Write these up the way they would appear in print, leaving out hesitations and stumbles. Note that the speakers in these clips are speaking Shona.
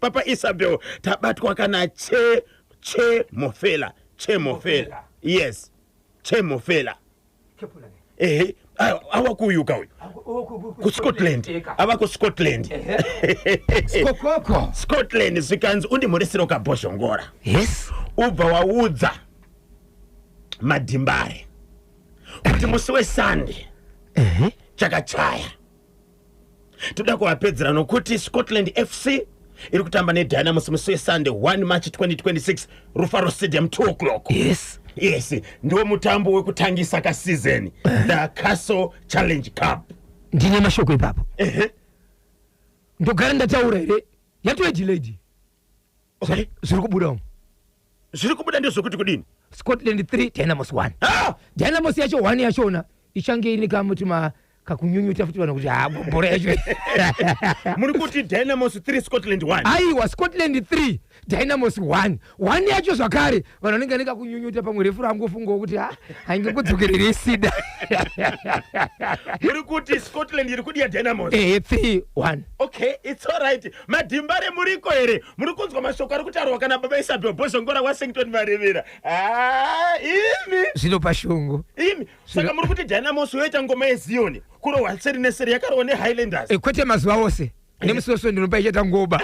Papa Isabel tabatwa kana Che Mofela. Yes. Che Mofela. Awakuyuka huyu ku Scotland abako Scotland Scotland zikanzi undimuresero kaboshongora. Yes, ubva waudza Madimbare kuti musi weSunday chakachaya toda kuwapedzera nokuti Scotland FC iri kutamba neDynamos musi weSunday 1 March 2026 Rufaro Stadium 2 o'clock. Yes, ndiwo mutambo wekutangisa ka season the Castle Challenge Cup. Ndine mashoko ipapo. Ndogara ndataura ere yatwe lady. Okay, zviri kubuda ndio zokuti kudini? Scotland 3 Dynamos 1. Dynamos yacho 1 yachona ichange ine kamutima kakunyunyuta futi vanhu kuti bhora yacho. Muri kuti Dynamos 3 Scotland 1. Aiwa Scotland 3 Dynamos 1 yacho zvakare vanhu vanenge kakunyunyuta pamwe refu rangofunga kuti haingekudzokerere sida. Muri kuti Scotland iri kudia Dynamos 3-1. Okay, it's all right. Madimbare muriko ere muri kunzwa mashoko ari kutaurwa kana Baba Isabel Boshongora Washington Marevera. Imi zvino pashungu imi saka muri kuti Dynamos yoita ngoma yeZion kuro Walseri neseri yakarowa neHighlanders. Kwete mazuva ose nemusoso ndinopa ichata ngoba.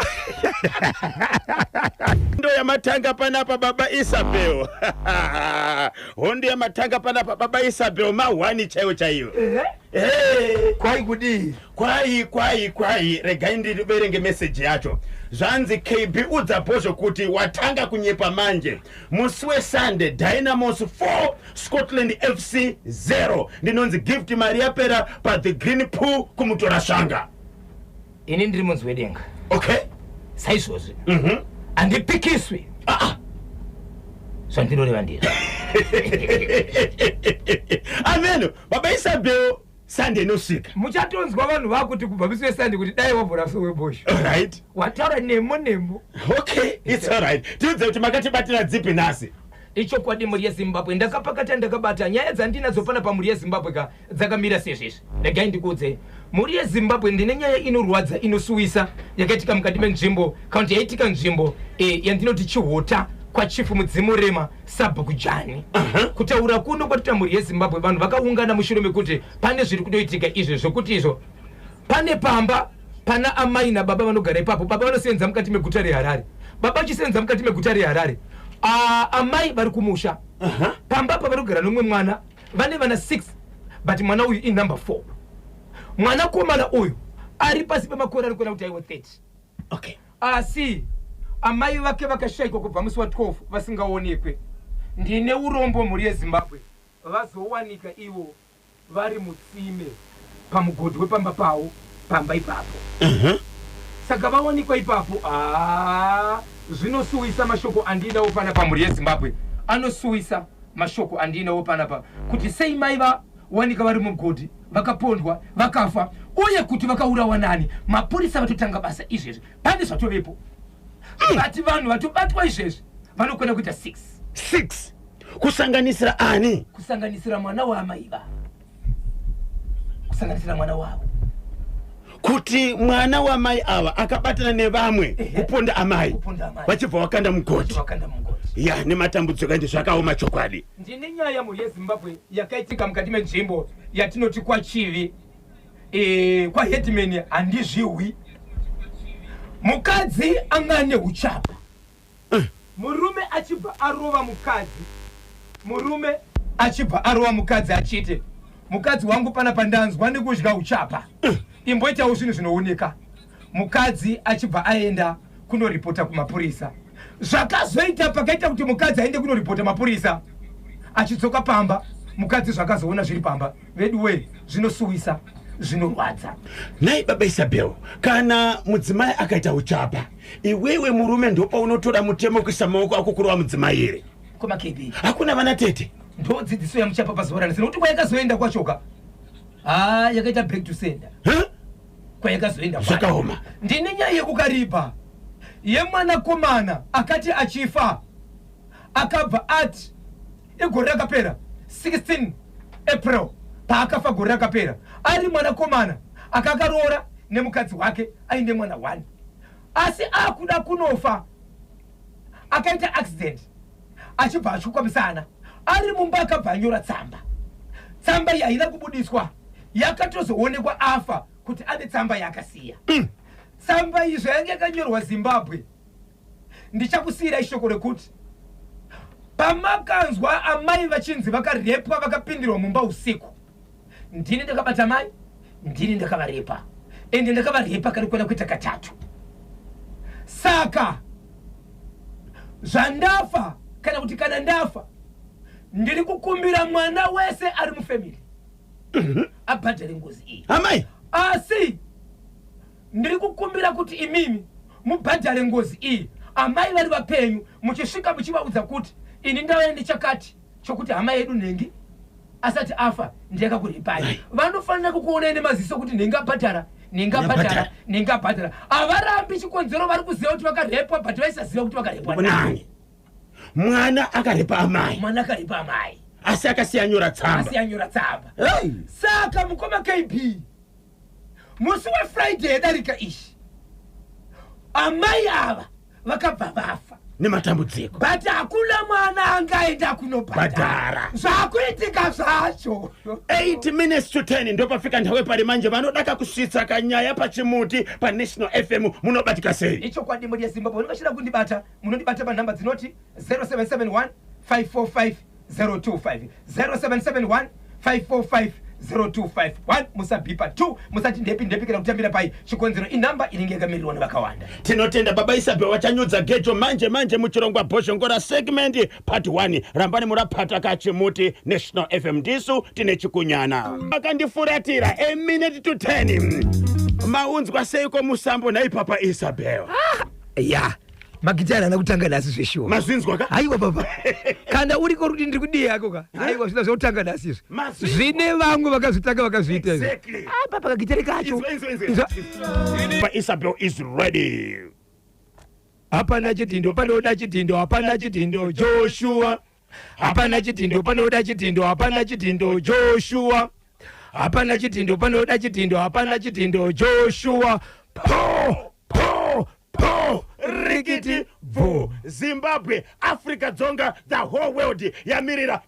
Hondo ya matanga panapa Baba Isabel. Hondo ya matanga panapa Baba Isabel mawani chaiwo. Kwai kudi kwai regai ndiverenge message yacho. Zvanzi KB udza Bosho kuti watanga kunyepa manje. Musi weSunday Dynamos 4 Scotland FC 0. Ndinonzi gift Maria Pera pa the Green Pool kumutora shanga. Ini ndiri munzi wedenga. Okay. Saizvozvi handipikiswi zvandinoreva ndizvo. Amen. Baba Isabel Sunday nosvika muchatonzwa vanhu vakuti kubva musi weSunday kuti dai wabvura so weBosho. Alright. Wataura nemo. Okay, it's all right. Tiudze kuti makatibatira dzipi nhasi. Ichokwadi muri yeZimbabwe ndakapakata ndakabata nyaya dzandinazopana pamuri yeZimbabwe dzakamira sezvizvi. Regai ndikudze muri yeZimbabwe ndine nyaya inorwadza inosuwisa yakaitika mukati menzvimbo kaunti yaitika nzvimbo yandinoti Chihota kwachifu mudzimurema Sabhukujani. Kutaura kuno kwatita muri yeZimbabwe vanhu vakaungana mushure mekuti pane zviri kudoitika izvo zvokuti izvo pane pamba pana amai nababa vanogara ipapo. Baba vanosenza mukati meguta reHarare, baba achisenza mukati meguta reHarare. Amai vari kumusha pamba pa varogara nomwe mwana vane vana 6 but mwana uyu in number 4. Mwana komana uyu ari pasi pemakore ari kuenda kuti aiwa 30. Okay. Asi amai vake vakashaikwa kubva musi wa12 vasingaonekwe. Ndine urombo muri yeZimbabwe vazowanika ivo vari mutsime pamugodhi wepamba pavo pamba ipapo. Saka vawanikwa ipapo zvinosuwisa mashoko andinawo panapa muri yeZimbabwe. Anosuwisa mashoko andinawo panapa kuti sei mai vawanika vari mugodhi vakapondwa vakafa uye kuti vakaurawa nani. Mapurisa vatotanga basa izvezvi pane zvatovepo vati vanhu vatobatwa izvezvi vanokwenda kuita 6 kusanganisira ani? Kusanganisira mwana waamaiva, kusanganisira mwana wavo. Kuti mwana wamai ava akabatana nevamwe kuponda amai vachibva wakanda mugodhi. Ya nematambudziko ndi zvakaoma chokwadi. Ndine nyaya muri yeZimbabwe yakaitika mukati menzvimbo yatinoti kwachivi kwa headman handizviwi. Mukadzi angane uchapa. Murume achibva arova mukadzi achiti mukadzi wangu pana pandanzwa nekudya uchapa. Imboitawo zvinhu zvinooneka. Mukadzi achibva aenda kunoripota kumapurisa. Zvakazoita pakaita kuti mukadzi aende kunoripota mapurisa achidzoka pamba mukadzi zvakazoona zviri pamba veduwe zvinosuwisa zvinorwadza. Nai Baba Isabel kana mudzimai akaita uchapa iwewe murume ndopa unotora mutemo kuisa maoko ako kurova mudzimai here? Koma KB hakuna vana tete ndodzidziso yamuchapa pazuva ranhasi nokuti kwayakazoenda kwachoka yakaita break to sender. Kwayakazoenda zvakaoma. Ndine nyaya yekukaripa yemwana komana akati achifa akabva ati egore rakapera 16 April paakafa gore rakapera ari mwana komana akakaroora nemukadzi wake aine mwana 1. asi akuda kunofa akaita accident achibva achikwamisana ari mumba akabva anyora tsamba yaida kubudiswa yakatozoonekwa afa kuti ane tsamba yakasiya tsamba izvo yange yakanyorwa Zimbabwe. Ndichakusiyira ishoko rekuti pamakanzwa amai vachinzi vakarepwa vakapindirwa mumba usiku, ndini ndakabata mai, ndini ndakavarepa, ende ndakavarepa kari kwenda kuita katatu. Saka zvandafa kana kuti kana ndafa ndiri kukumbira mwana wese ari mufamily abhadhare ngozi iyi. Amai Asi ndiri kukumbira kuti imimi mubhadhare ngozi iyi. Amai vari vapenyu muchisvika muchivaudza kuti ini ndauya nechakati chokuti hama yedu Nhengi asati afa ndiyakakurepai. Vanofanira kukuonai nemaziso kuti Nhengi abhadhara, Nhengi abhadhara, Nhengi abhadhara. Havarambi chikonzero vari kuziva kuti vakarepwa but vaisaziva kuti vakarepwa nani. Mwana akarepa amai. Mwana akarepa amai. Asi akasiya nyora tsamba. Asiya nyora tsamba. Saka mukoma KB musi waFriday darika ishi amai ava vakabva vafa nematambudziko, but hakuna mwana angaenda kunobhadhara. Zvakuitika zvacho 8 minutes to 10 ndopafika nthawe pari manje vanodaka kusvitsa kanyaya pachimuti paNational FM. Munobatika sei? ichokwadi muri yeZimbabwe unongashira kundibata, munondibata panhamba dzinoti 0771 545 025 0771 545 025 musabhipa 2 musati ndepi kana kutambira pai chikonzero inhamba inenge yakamirirwa nevakawanda. Tinotenda baba Isabel wachanyudza gejo manje muchirongwa Bhoshongora segment part 1. Rambani murapata kachimuti National FM ndisu tine chikunyana. Akandifuratira a minute to 10. Maunzwa seiko musambo na ipapa Isabel. Ya magitara nakutanga nasi zveshuwa mazvinzwa ka aiwa baba kana uriko kuti ndiri kudii yako ka aiwa zvina zvotanga nasi izvo zvine vamwe vakazvitanga vakazviita izvo papa kagitari kacho Papa Isabel is ready. hapana chitindo panoda chitindo, hapana chitindo Joshua, hapana chitindo panoda chitindo, hapana chitindo Joshua, hapana chitindo panoda chitindo, hapana chitindo Joshua. Rikiti vo Zimbabwe, Africa dzonga, the whole world yamirira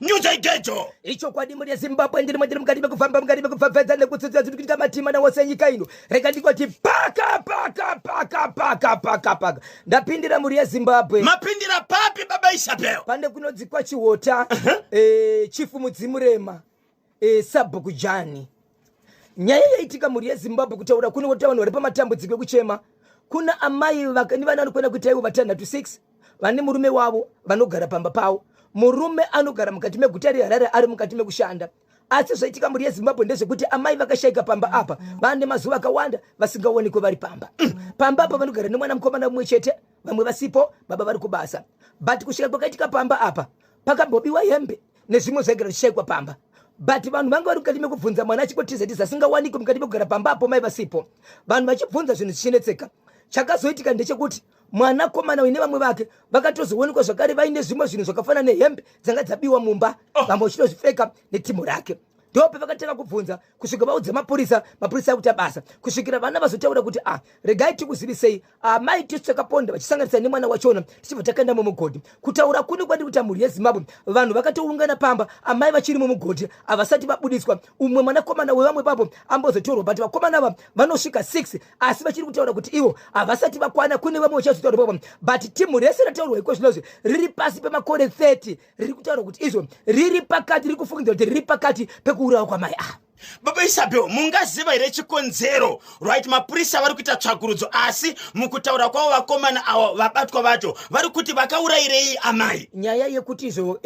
nyuza igejo. Ichokwadi muri yeZimbabwe ndiri mukati mekufamba mukati mekupfapfadza nekutsitsa zviri kuita matima nawose nyika ino. Rega ndikoti paka ndapindira muri yeZimbabwe. Mapindira papi baba Isabel? Pande kunodzikwa Chihota Chifu Mudzimurema Sabhuku Jani. Nyaya yaitika muri yeZimbabwe kutaura kuno kuti vanhu vari pamatambudziko ekuchema. Kuna amai ni vana vanokwenda kuita ivo vatana to 6 vane murume wavo vanogara pamba pavo. Murume anogara mukati meguta reHarare ari mukati mekushanda. Asi zvaitika muri yeZimbabwe ndezvekuti amai vakashayika pamba apa vane mazuva akawanda vasingaonekwe vari pamba. Pamba apa vanogara nemwana mukomana mumwe chete, vamwe vasipo, baba vari kubasa. But kusvika kwakaitika pamba apa pakambobiwa hembe nezvimwe zvaigara zvichishayikwa pamba. But vanhu vanga vari mukati mekubvunza mwana achikotiza asingawanikwe mukati mekugara pamba apo mai vasipo. Vanhu vachibvunza zvinhu zvichinetseka. Chakazoitika ndechekuti mwana komana wine vamwe vake vakatozoonekwa zvakare vaine zvimwe zvinhu zvakafanana nehembe dzanga dzabiwa mumba, vamwe vachitozvipfeka netimu rake. Ndope vakatanga kubvunza kusvika vaudza mapurisa akuita basa kusvikira vana vazotaura kuti regai tikuzivisei amai tisu takaponda vachisanganisa nemwana wachona tichibva takaenda mumugodhi. Kutaura kune kwandi kuti mhuri yeZimbabwe vanhu vakatoungana pamba amai vachiri mumugodhi havasati vabudiswa. Umwe mwanakomana wevamwe papo ambozotorwa but vakomana ava vanosvika 6 asi vachiri kutaura kuti ivo havasati vakwana. Kune vamwe vachazotaura papo but timu rese rataurwa iko zvinozvi riri pasi pemakore 30 riri kutaura kuti izvo riri pakati, riri kufungidzwa kuti riri pakati pekuurawa kwamai. Baba Isabel, mungaziva here chikonzero right mapurisa vari kuita tsvakurudzo asi mukutaura kwavo vakomana avo vabatwa vacho vari kuti vakaurayirei amai? Nyaya yekuti izvo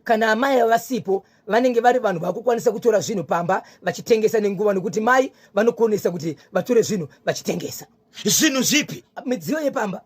kana amai vasipo vanenge vari vanhu vakukwanisa kutora zvinhu pamba vachitengesa nenguva nekuti mai vanokonesa kuti vatore zvinhu vachitengesa. Zvinhu zvipi? Midziyo yepamba.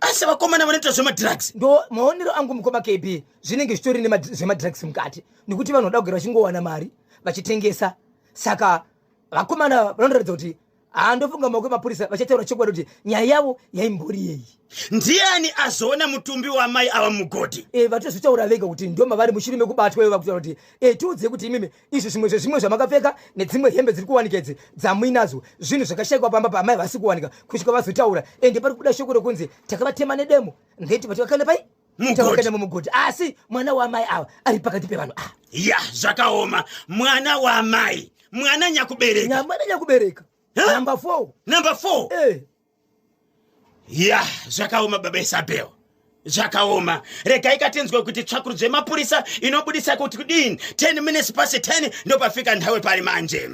Asi vakomana vanoita zvemadrugs? Ndo maonero angu mukoma KB zvinenge zvitori nezvemadrugs mukati nekuti vanhu vada kugara vachingowana mari vachitengesa. Saka vakomana vanoratidza kuti andofunga maoko mapurisa vachataura chokwadi kuti nyaya yavo yaimbori yei. Ndiani azoona mutumbi wamai ava mugodhi? Vatozotaura vega kuti ndo mavari mushure mekubatwa ivo vakutaura kuti tiudze kuti imimi izvi zvimwe zvamakapfeka nedzimwe hembe dziri kuwanika idzi dzamuinadzo zvinhu zvakashayikwa pamba paamai vasi kuwanika kusvika vazotaura ende pari kuda shoko rokunzi takavatema nedemo ndeti vativakanda pai tavakaenda mumugodhi asi mwana waamai ava ari pakati pevanhu ava. Ya zvakaoma. Mwana waamai, mwana nyakubereka, mwana nyakubereka number 4. Ya zvakaoma baba Isabel, zvakaoma. Regai katinzwe kuti tsvakurudzo yemapurisa inobudisa kuti kudini 10 minutes past 10 ndopafika nthawe pari manje.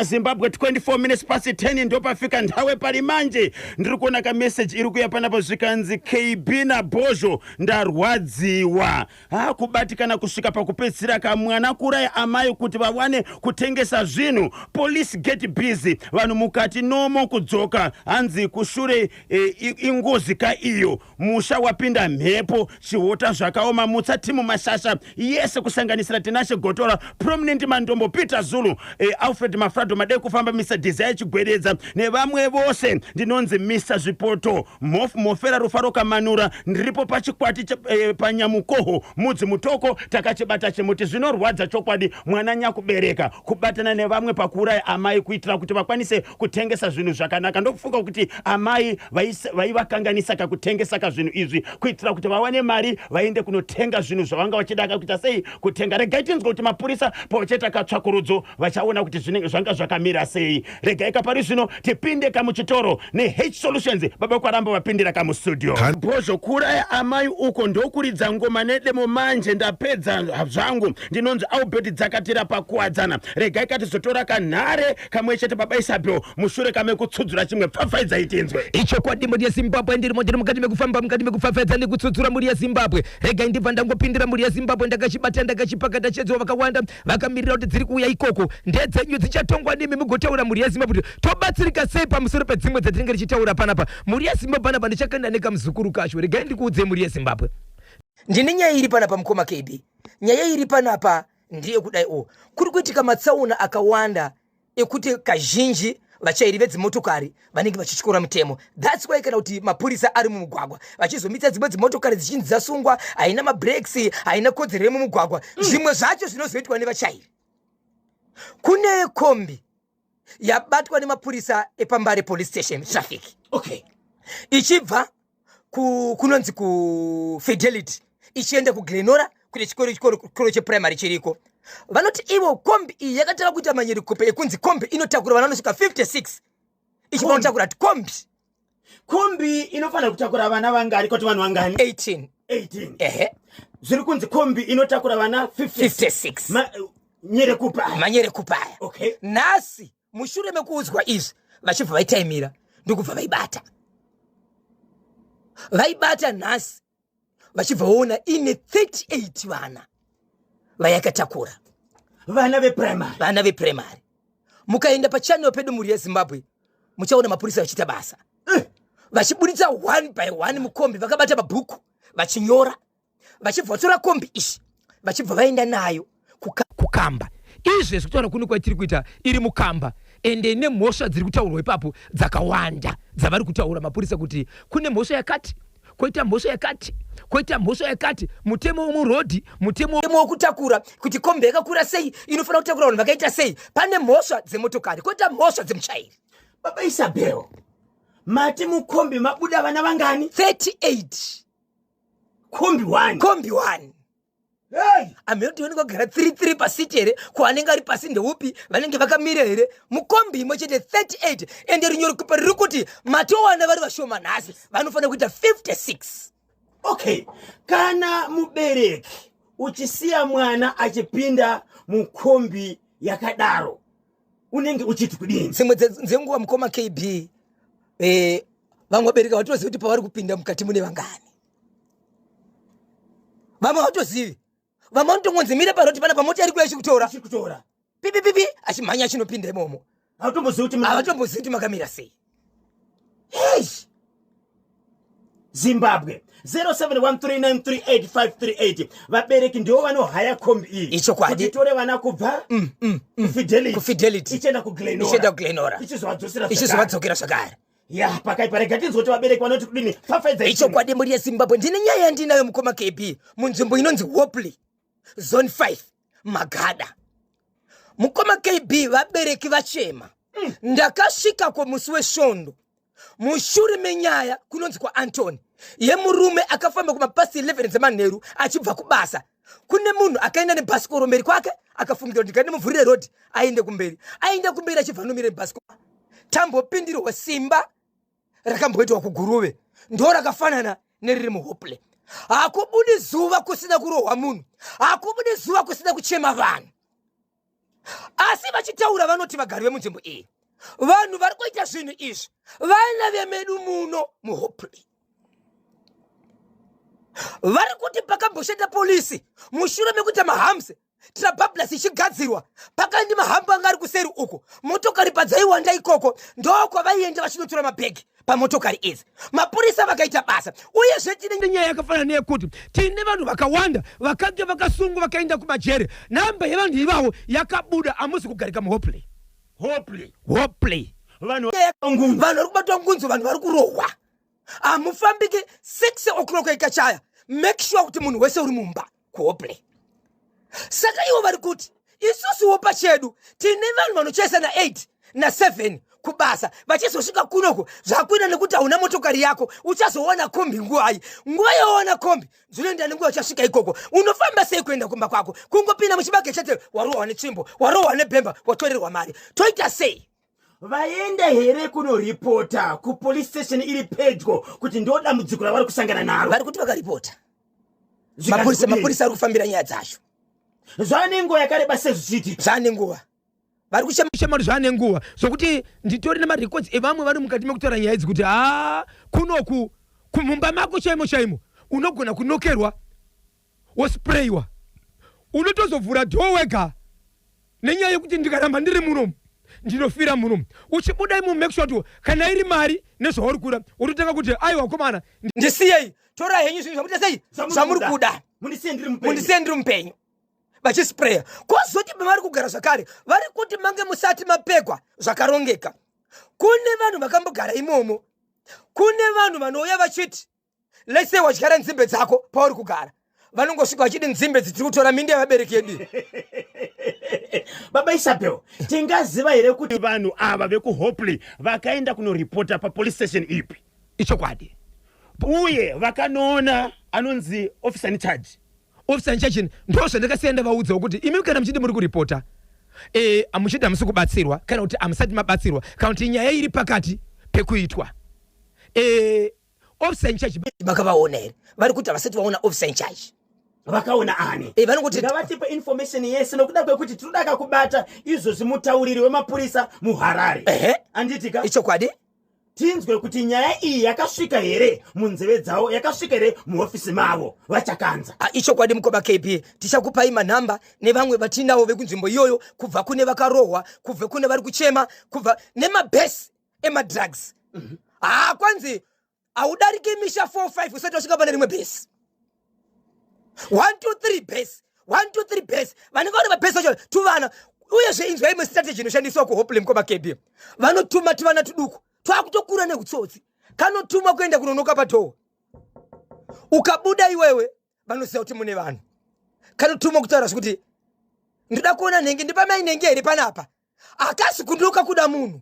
Zimbabwe 24 minutes past 10 ndopafika nthawe pari manje. Ndiri kuona ka message iri kuya panapo zvikanzi KB na Bozho ndarwadziwa. Kubatikana kusvika pakupedzisira kamwana kurai amai kuti vawane kutengesa zvinhu. Police get busy. Vanhu mukati nomo kudzoka hanzi kushure ingozi ka iyo. Musha wapinda mhepo chihota zvakaoma mutsatimu mashasha yese kusanganisira Tinashe Gotora, Prominent Mandombo, Peter Zulu, Alfred Frado Made kufamba Mr. Desire Chigweredza nevamwe vose. Ndinonzi Mr. Zvipoto Mofera Rufaro Kamanura. Ndiripo pachikwati panyamukoho mudzi mutoko takachibata chemuti zvinorwadza chokwadi. Mwana nyakubereka kubatana nevamwe pakuuraya amai kuitira kuti vakwanise kutengesa zvinhu zvakanaka. Ndokufunga kuti amai vaivakanganisa kakutengesa kazvinhu izvi kuitira kuti vawane mari vaende kunotenga zvinhu zvavanga vachida kuita sei kutenga. Regai tinzwe kuti mapurisa pocheta katsvakurudzo vachaona kuti zvinenge zvanga zvakamira sei. Regai kapari zvino tipinde kamuchitoro neH Solutions. Baba Kwaramba vapindira kamustudio. Bozho kuuraya amai uko ndokuridza ngoma nedemo manje ndapedza zvangu. Ndinonzi Albert Dzakatira pakuwadzana. Regai katizotora kanhare kamwe chete baba Isabel mushure kame kutsudzura chimwe pfapfaidza itinzwe. Icho kwadi muri Zimbabwe ndiri modiri mukati mekufamba mukati mekupfapfaidza nekutsudzura muri Zimbabwe. Regai ndibva ndangopindira muri Zimbabwe ndakachibata ndakachipakata chedzo vakawanda vakamirira kuti dziri kuuya ikoko ndedzenyu dzichatongwa nemi mugotaura muri Zimbabwe tobatsirika sei pamusoro pedzimwe dzatinenge tichitaura panapa. Muri Zimbabwe panapa ndichakanda nekamuzukuru kacho. Regai ndikuudze muri Zimbabwe. Ndine nyaya iri panapa mukoma KB. Nyaya iri panapa ndiye kudai kuri kuitika matsaona akawanda ekuti kazhinji vachairi vedzimotokari vanenge vachityora mutemo. That's why kana kuti mapurisa ari mumugwagwa vachizomitsa dzimwe dzimotokari dzichinzi dzasungwa haina mabreaks haina kodzero yemumugwagwa zvimwe zvacho zvinozoitwa nevachairi. Kune kombi yabatwa nemapurisa ePambare police station traffic. Okay. Ichibva kunonzi ku Fidelity ichienda ku Glenora kune chikoro cheprimary chiriko. Vanoti ivo kombi iyi yakatara kuita manyerikope ekunzi kombi inotakura vana vanosvika 56. Ichibva kutakura kombi inofana kutakura vana vangari kuti vanhu vangani? 18. Ehe. Zviri kunzi kombi inotakura vana 56. Manyerekupa. Okay. Nasi mushure mekuudzwa izvi vachibva vaitaimira ndokubva vaibata nhasi vachibva vaona ine 38 vana vayakatakura vana veprimary. Mukaenda pachannel pedu muri Zimbabwe muchaona mapurisa vachiita basa vachiburitsa one by one mukombi vakabata mabhuku vachinyora vachibva vatora kombi ishi vachibva vaenda nayo kukamba. Izvi zvekutaura kune kwatiri kuita iri mukamba ende nemhosva dziri kutaurwa ipapo dzakawanda dzavari kutaura mapurisa kuti kune mhosva yakati koita mhosva yakati mutemo womurodhi mutemo wokutakura kuti kombi yakakura sei inofanira kutakura vanhu vakaita sei. Pane mhosva dzemotokari koita mhosva dzemuchairi. Baba Isabel mati mukombi mabuda vana vangani? 38. Kombi 1. Hey! Amerika kugara 33 pasiti here kuanenge ari pasi ndeupi vanenge vakamira here mukombi imwe chete 38 ende rinyorekupa riri kuti matowana vari vashoma nhasi vanofanira kuita 56. Okay, kana mubereki uchisiya mwana achipinda mukombi yakadaro unenge uchiti kudini? Dzimwe dzenguva mukoma KB vamwe vabereki vatozivi kuti pavari kupinda mukati mune vangani. Vamwe vatozivi vamwe vanotongonzi mire paroti pana pamota iri kuya chikutora pipipipi achimhanya achinopinda imomo avatombozivi kuti makamira sei. Zimbabwe 0713938538 vabereki ndivo vanohaya kombi iyi Icho kwadi. kuti tore vana kubva Kufidelity. ichenda Ichenda kuGlenora ichizovadzokera zvakare. ya pakaipareka tinzoti vabereki vanoti kudini pfapfaidza Icho kwadi muri yeZimbabwe ndine nyaya yandinayo mukoma KB munzvimbo inonzi Hopley zone 5 Magada. Mukoma KB vabereki vachema. Ndakasvika kumusi wesvondo mushure menyaya kunonzi kwa Antony yemurume akafamba kumapasi 11 dzemanheru achibva kubasa. Kune munhu akaenda nebhasikoro mberi kwake akafungira kuti ngandimuvhurire rodi aende kumberi achibva nomire bhasikoro. Tambopindirwa simba rakamboitwa kuguruve ndo rakafanana neriri muHopley. Hakubudi zuva kusina kurohwa munhu, hakubudi zuva kusina kuchema vanhu. Asi vachitaura vanoti vagari vemunzvimbo iyi vanhu vari kuita zvinhu izvi vana vemedu muno muHopley. Vari kuti pakamboshanda polisi mushure mekuti mahamse trabablas ichigadzirwa pakaindi mahambo anga ari kuseri uko motokari padzaiwanda ikoko ndoko vaienda vachinotora mabhegi pamotokari idzi. Mapurisa vakaita basa uyezve tine nyaya yakafanana neyekuti tine vanhu vakawanda vakange vakasungwa vakaenda kumajere. Namba yevanhu ivavo yakabuda amusi kugarika muHopley. vanhu vari kubatwa ngunzo, vanhu vari kurohwa. Hamufambiki 6 o'clock ikachaya. Make sure kuti munhu wese uri mumba kuHopley. Saka ivo vari kuti isusuwo pachedu tine vanhu vanochesana 8 na7 kubasa vachizosvika kunoko zvakuita nekuti hauna motokari yako uchazoona kombi nguwai. Nguva yaona kombi dzinoenda nenguva uchasvika ikoko. Unofamba sei kuenda kumba kwako? Kungopinda muchibage chete warohwa netsvimbo, warohwa nebhemba, watorerwa mari. Toita sei? vaenda here kunoripota kupolice station iri pedyo kuti ndo dambudziko ravari kusangana naro. Vari kuti vakaripota. Mapurisa ari kufambira nyaya dzacho. Zvane nguva yakareba sezvichiitika. Zvane nguva. Vari kushema zvane nguva sokuti nditori nemarecords evamwe vari mukati mekutora nyaya idzi kuti kunoku kumumba mako chaimo unogona kunokerwa wosprayiwa. Unotozovhura dhoo wega nenyaya yekuti ndikaramba ndiri munomu ndinofira munomu. Uchibuda imo make sure kuti kana iri mari nezvauri kuda urotanga kuti aiwa komana ndisiyei tora henyu zvinhu zvamuita sei zvamuri kuda mundisiye ndiri mupenyu vachispraya. Kwozoti vari kugara zvakare vari kuti mange musati mapegwa zvakarongeka. Kune vanhu vakambogara imomo, kune vanhu vanouya vachiti lese wadyara nzimbe dzako pauri kugara. Vanongosvika vachidi nzimbe dzitiri kutora mindi yavabereki yedu. Baba Isabel, tingaziva here kuti vanhu ava vekuHopley vakaenda kunoripota papolice station ipi? Icho kwadi. Uye vakanoona anonzi officer in charge. Officer in charge ndo zvandakasienda vaudzawo kuti imi kana muchiti muri kuripota amuchiti hamusi kubatsirwa kana kuti amusati mabatsirwa kana kuti nyaya iri pakati pekuitwa. Officer in charge vakavaona here vari kuti havasati vaona officer in charge. Vakaona ani? Vanongoti ngavatipe information yese nokuda kwekuti tinoda kubata izvozvi mutauriri wemapurisa muHarare. Anditika? Icho kwadi. Tinzwe kuti nyaya iyi yakasvika here munzeve dzavo, yakasvika here muofisi mavo vachakanza. Icho kwadi mukoma KB. Tichakupai manhamba nevamwe vatinavo vekunzvimbo iyoyo, kubva kune vakarohwa, kubva kune vari kuchema, kubva nemabhesi emadrugs. Kwanzi haudariki misha 4-5 usati wasvika pane rimwe bhesi. 1-2-3 bhesi, 1-2-3 bhesi. Vanenge vari mabhesi vacho tuvana. Uyezve inzwa imwe strategy inoshandiswa kuHopley mukoma KB. Vanotuma tuvana tuduku twakutokura nehutsotsi kanotumwa kuenda kunonoka padhoo. Ukabuda iwewe vanoziva kuti mune vanhu. Kanotumwa kutaura kuti ndoda kuona nhengi, ndipamai nhengi here panapa. Akasi kunduka kuda munhu.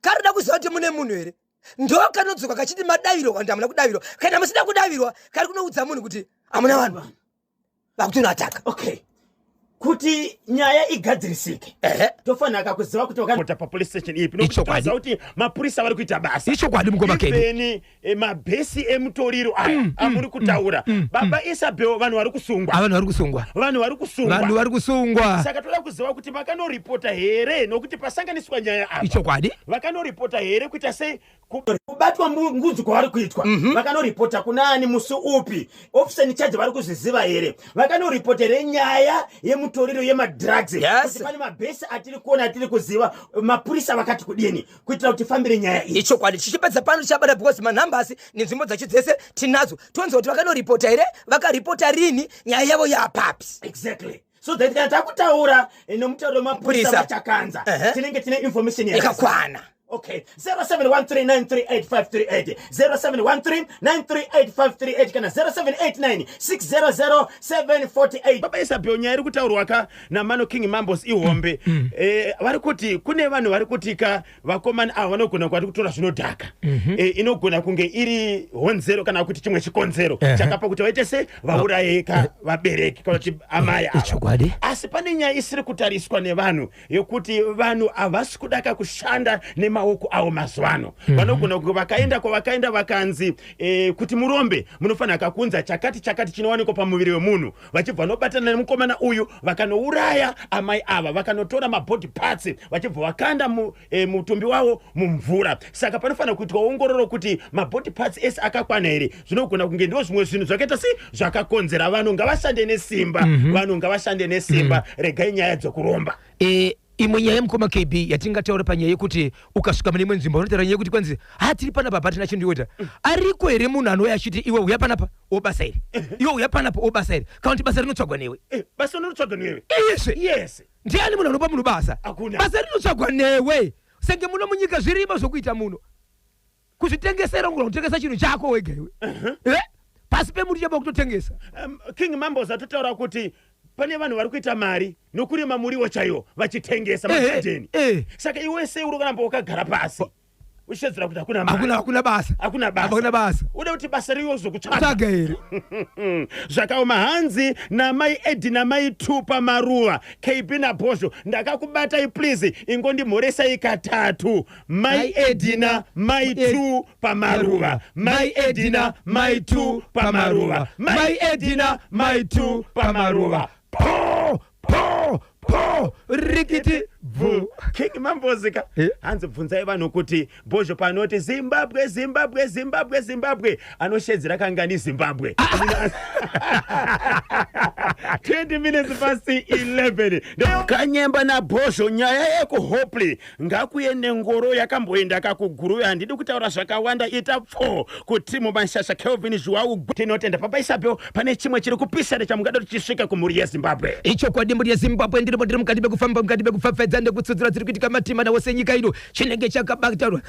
Karoda kuziva kuti mune munhu here. Ndo kanodzoka kachiti madaviro vanhu hamuna kudavirwa. Kana musina kudavirwa kari kunoudza munhu kuti hamuna vanhu vakutonataka. Okay. Kuti nyaya igadzirisike tofanira kuziva kuti wakamota papolice station ipi nokuti kuti mapurisa vari kuita basa. Icho kwadi mukoma KB. Ipeni mabhesi emutoriro aya amuri kutaura. Baba Isabel vanhu vari kusungwa. Vanhu vari kusungwa. Saka toda kuziva kuti vakanoripota here nokuti pasanganiswa nyaya apa. Icho kwadi. Vakanoripota here kuita sei kubatwa ngunzu kwavari kuitwa. Vakanoripota kunani musi upi. Officer in charge vari kuzviziva here. Vakanoripota here nyaya mutoriro yemadrugs Yes. kuti pane mabhesi atiri kuona atiri kuziva mapurisa vakati kudini kuitira kuti tifambire nyaya iyi. ichokwadi chichipedza pano chabata because manhambasi nenzvimbo dzacho dzese tinadzo tonzwa kuti vakanoripota here vakaripota rini nyaya yavo yapapi. Exactly. So that kana takutaura nomutauro wemapurisa Purisa. vachakanza tinenge tine information yakakwana. Okay, 0713938538 0713938538 kana 0789600748. Baba Isabel nyaya iri kutaurwa ka naMano King Mambos ihombe. Vari kuti kune vanhu vari kutika vakomana ava vanogona kwati kutora zvinodhaka. Inogona kunge iri honzero kana kuti chimwe chikonzero chakapa kuti vaite se vaurayeka vabereki kana kuti amai ava. Ichokwadi. Asi pane nyaya isiri kutariswa nevanhu yokuti vanhu havasi kudaka kushanda nemaoko avo mazuvano. Vanogona kunge vakaenda kwavakaenda vakanzi kuti murombe munofanira kakunza chakati chinowanikwa pamuviri wemunhu, vachibva vanobatana nemukomana uyu vakanouraya amai ava vakanotora mabody parts vachibva vakanda mutumbi wavo mumvura. Saka panofanira kuitwa ongororo kuti mabody parts ese akakwana here. Zvinogona kunge ndiwo zvimwe zvinhu zvakaita sei zvakakonzera. Vanhu ngavashande nesimba, vanhu ngavashande nesimba. Regai nyaya dzokuromba. Imwe nyaya yemukoma KB yatingataura panyaya yekuti ukasvika mune imwe nzvimbo unotaura nyaya yekuti kwanzi tiri panapa patina chindiweta ariko here munhu anouya achiti iwe uya panapa obasa iri iwe uya panapa obasa iri kana kuti basa rinotsvagwa newe. Basa rinotsvagwa newe. Yes. Ndiani munhu anopa munhu basa? Hakuna. Basa rinotsvagwa newe. Senge muno munyika zvirimo zvokuita muno kuzvitengesera ungura kutengesa chinhu chako wega iwe. Pasi pemuti chapa kutotengesa. King Mambos atotaura kuti pane vanhu vari kuita mari nokurima muriwo chaiwo vachitengesa magadheni. Saka iwe sei uri kuramba wakagara pasi uchedzera kuti hakuna basa. Hakuna basa. Ude kuti basa riyo zokutsvaga here. Zvakaoma hanzi namai Edi namai Tupa Maruva KB naBhozho ndakakubatai please ingondimhoresai katatu. Mai Edina mai Tupa Maruva. Mai Edina mai Tupa Maruva. Mai Edina mai Tupa Maruva. Rikiti vu. King Mambozika hanzi bvunzai vanhu kuti Bhozho panoti Zimbabwe anoshedzera kangani Zimbabwe. 20 minutes past 11. Kanyemba naBhozho nyaya yekuHopley ngakuende ngoro yakamboenda kakuguru. Handidi kutaura zvakawanda ita 4 kuti mumashasha Kelvin Zhuwau tinotenda Papa Isabel pane chimwe chiri kupisa chamungada tichisvika kumhuri yeZimbabwe. Ichokwadi mhuri yeZimbabwe ndiri mukati mekufamba mukati mekufafedza ndekutsudzura dziri kuitika matima nawo senyika ino chinenge chakabatarwa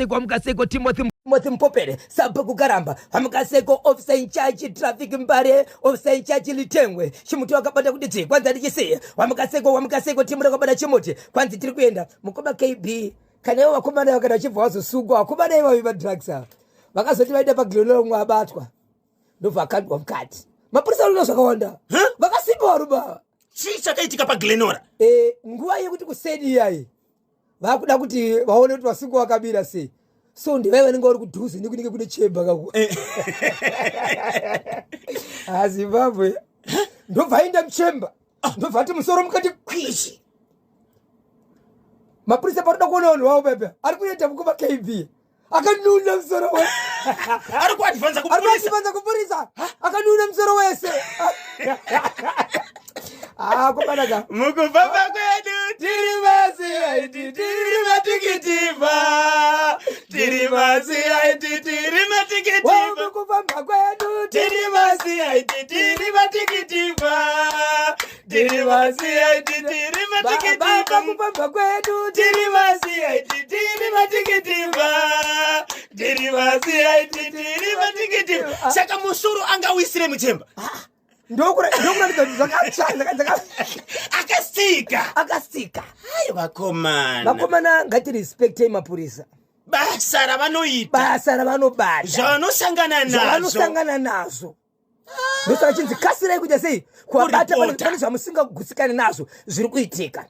wamukaseko Timothy Mpopere Samba Kukaramba Hamukaseko officer in charge traffic Mbare officer in charge Litengwe chimuti wakabata kuti dzi kwanza ndichisiye wamukaseko timu rakabata chimoti kwanzi tiri kuenda mukoma KB kana iwo vakomana vakati vachibva vazosungwa vakomana ivavi vadrugs vakazoti vaenda paGlenora umwe abatwa ndobva akandwa mukati mapurisa aruna zvakawanda vakasimba varuba. Chii chakaitika paGlenora? Nguva yekuti kuseni iyayi vakuda kuti vaone kuti vasungwa vakabira sei. So ndivai vanenge vari kudhuze nekunenge kune chemba kako. Zimbabwe ndobva aenda muchemba ndobva ati musoro mukati kwishi. Mapurisa paroda kuona vanhu vavo pepe ari kuenda mukoma KB akanuna musoro wese. Ari kuadvanza kupurisa akanuna musoro wese. Kubanaka mukufamba kwedu tiri matikitipa tiri matikitipa mukufamba kwedu tiri matikitipa mukufamba kwedu tiri matikitipa. Saka musoro angawisire muchemba ndokuratidza akasika. Hai vakomana ngatirespektei mapurisa basa ravanoita zvavanobata zvavanosangana nazvo ndosaka chinzi kasirai kuita sei kuwabata pane zvamusingagutsikane nazvo zviri kuitika.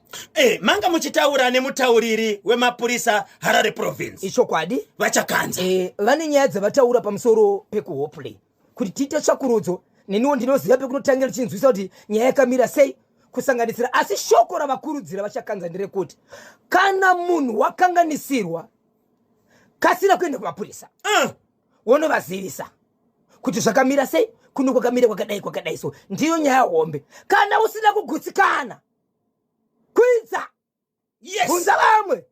Manga muchitaura nemutauriri wemapurisa Harare province. Ichokwadi vachakanza vane nyaya dzavataura pamusoro pekuHopley kuti tiite tsvakurudzo. Neniwo ndinoziva pekunotangira chinzwisa kuti nyaya yakamira sei kusanganisira, asi shoko ravakurudzira vachakanza nderekuti kana munhu wakanganisirwa kasira kuenda kumapurisa wonovazivisa kuti zvakamira sei kuno kwakamira kwakadai so ndiyo nyaya hombe kana usina kugutsikana kwidza Yes. bvunza vamwe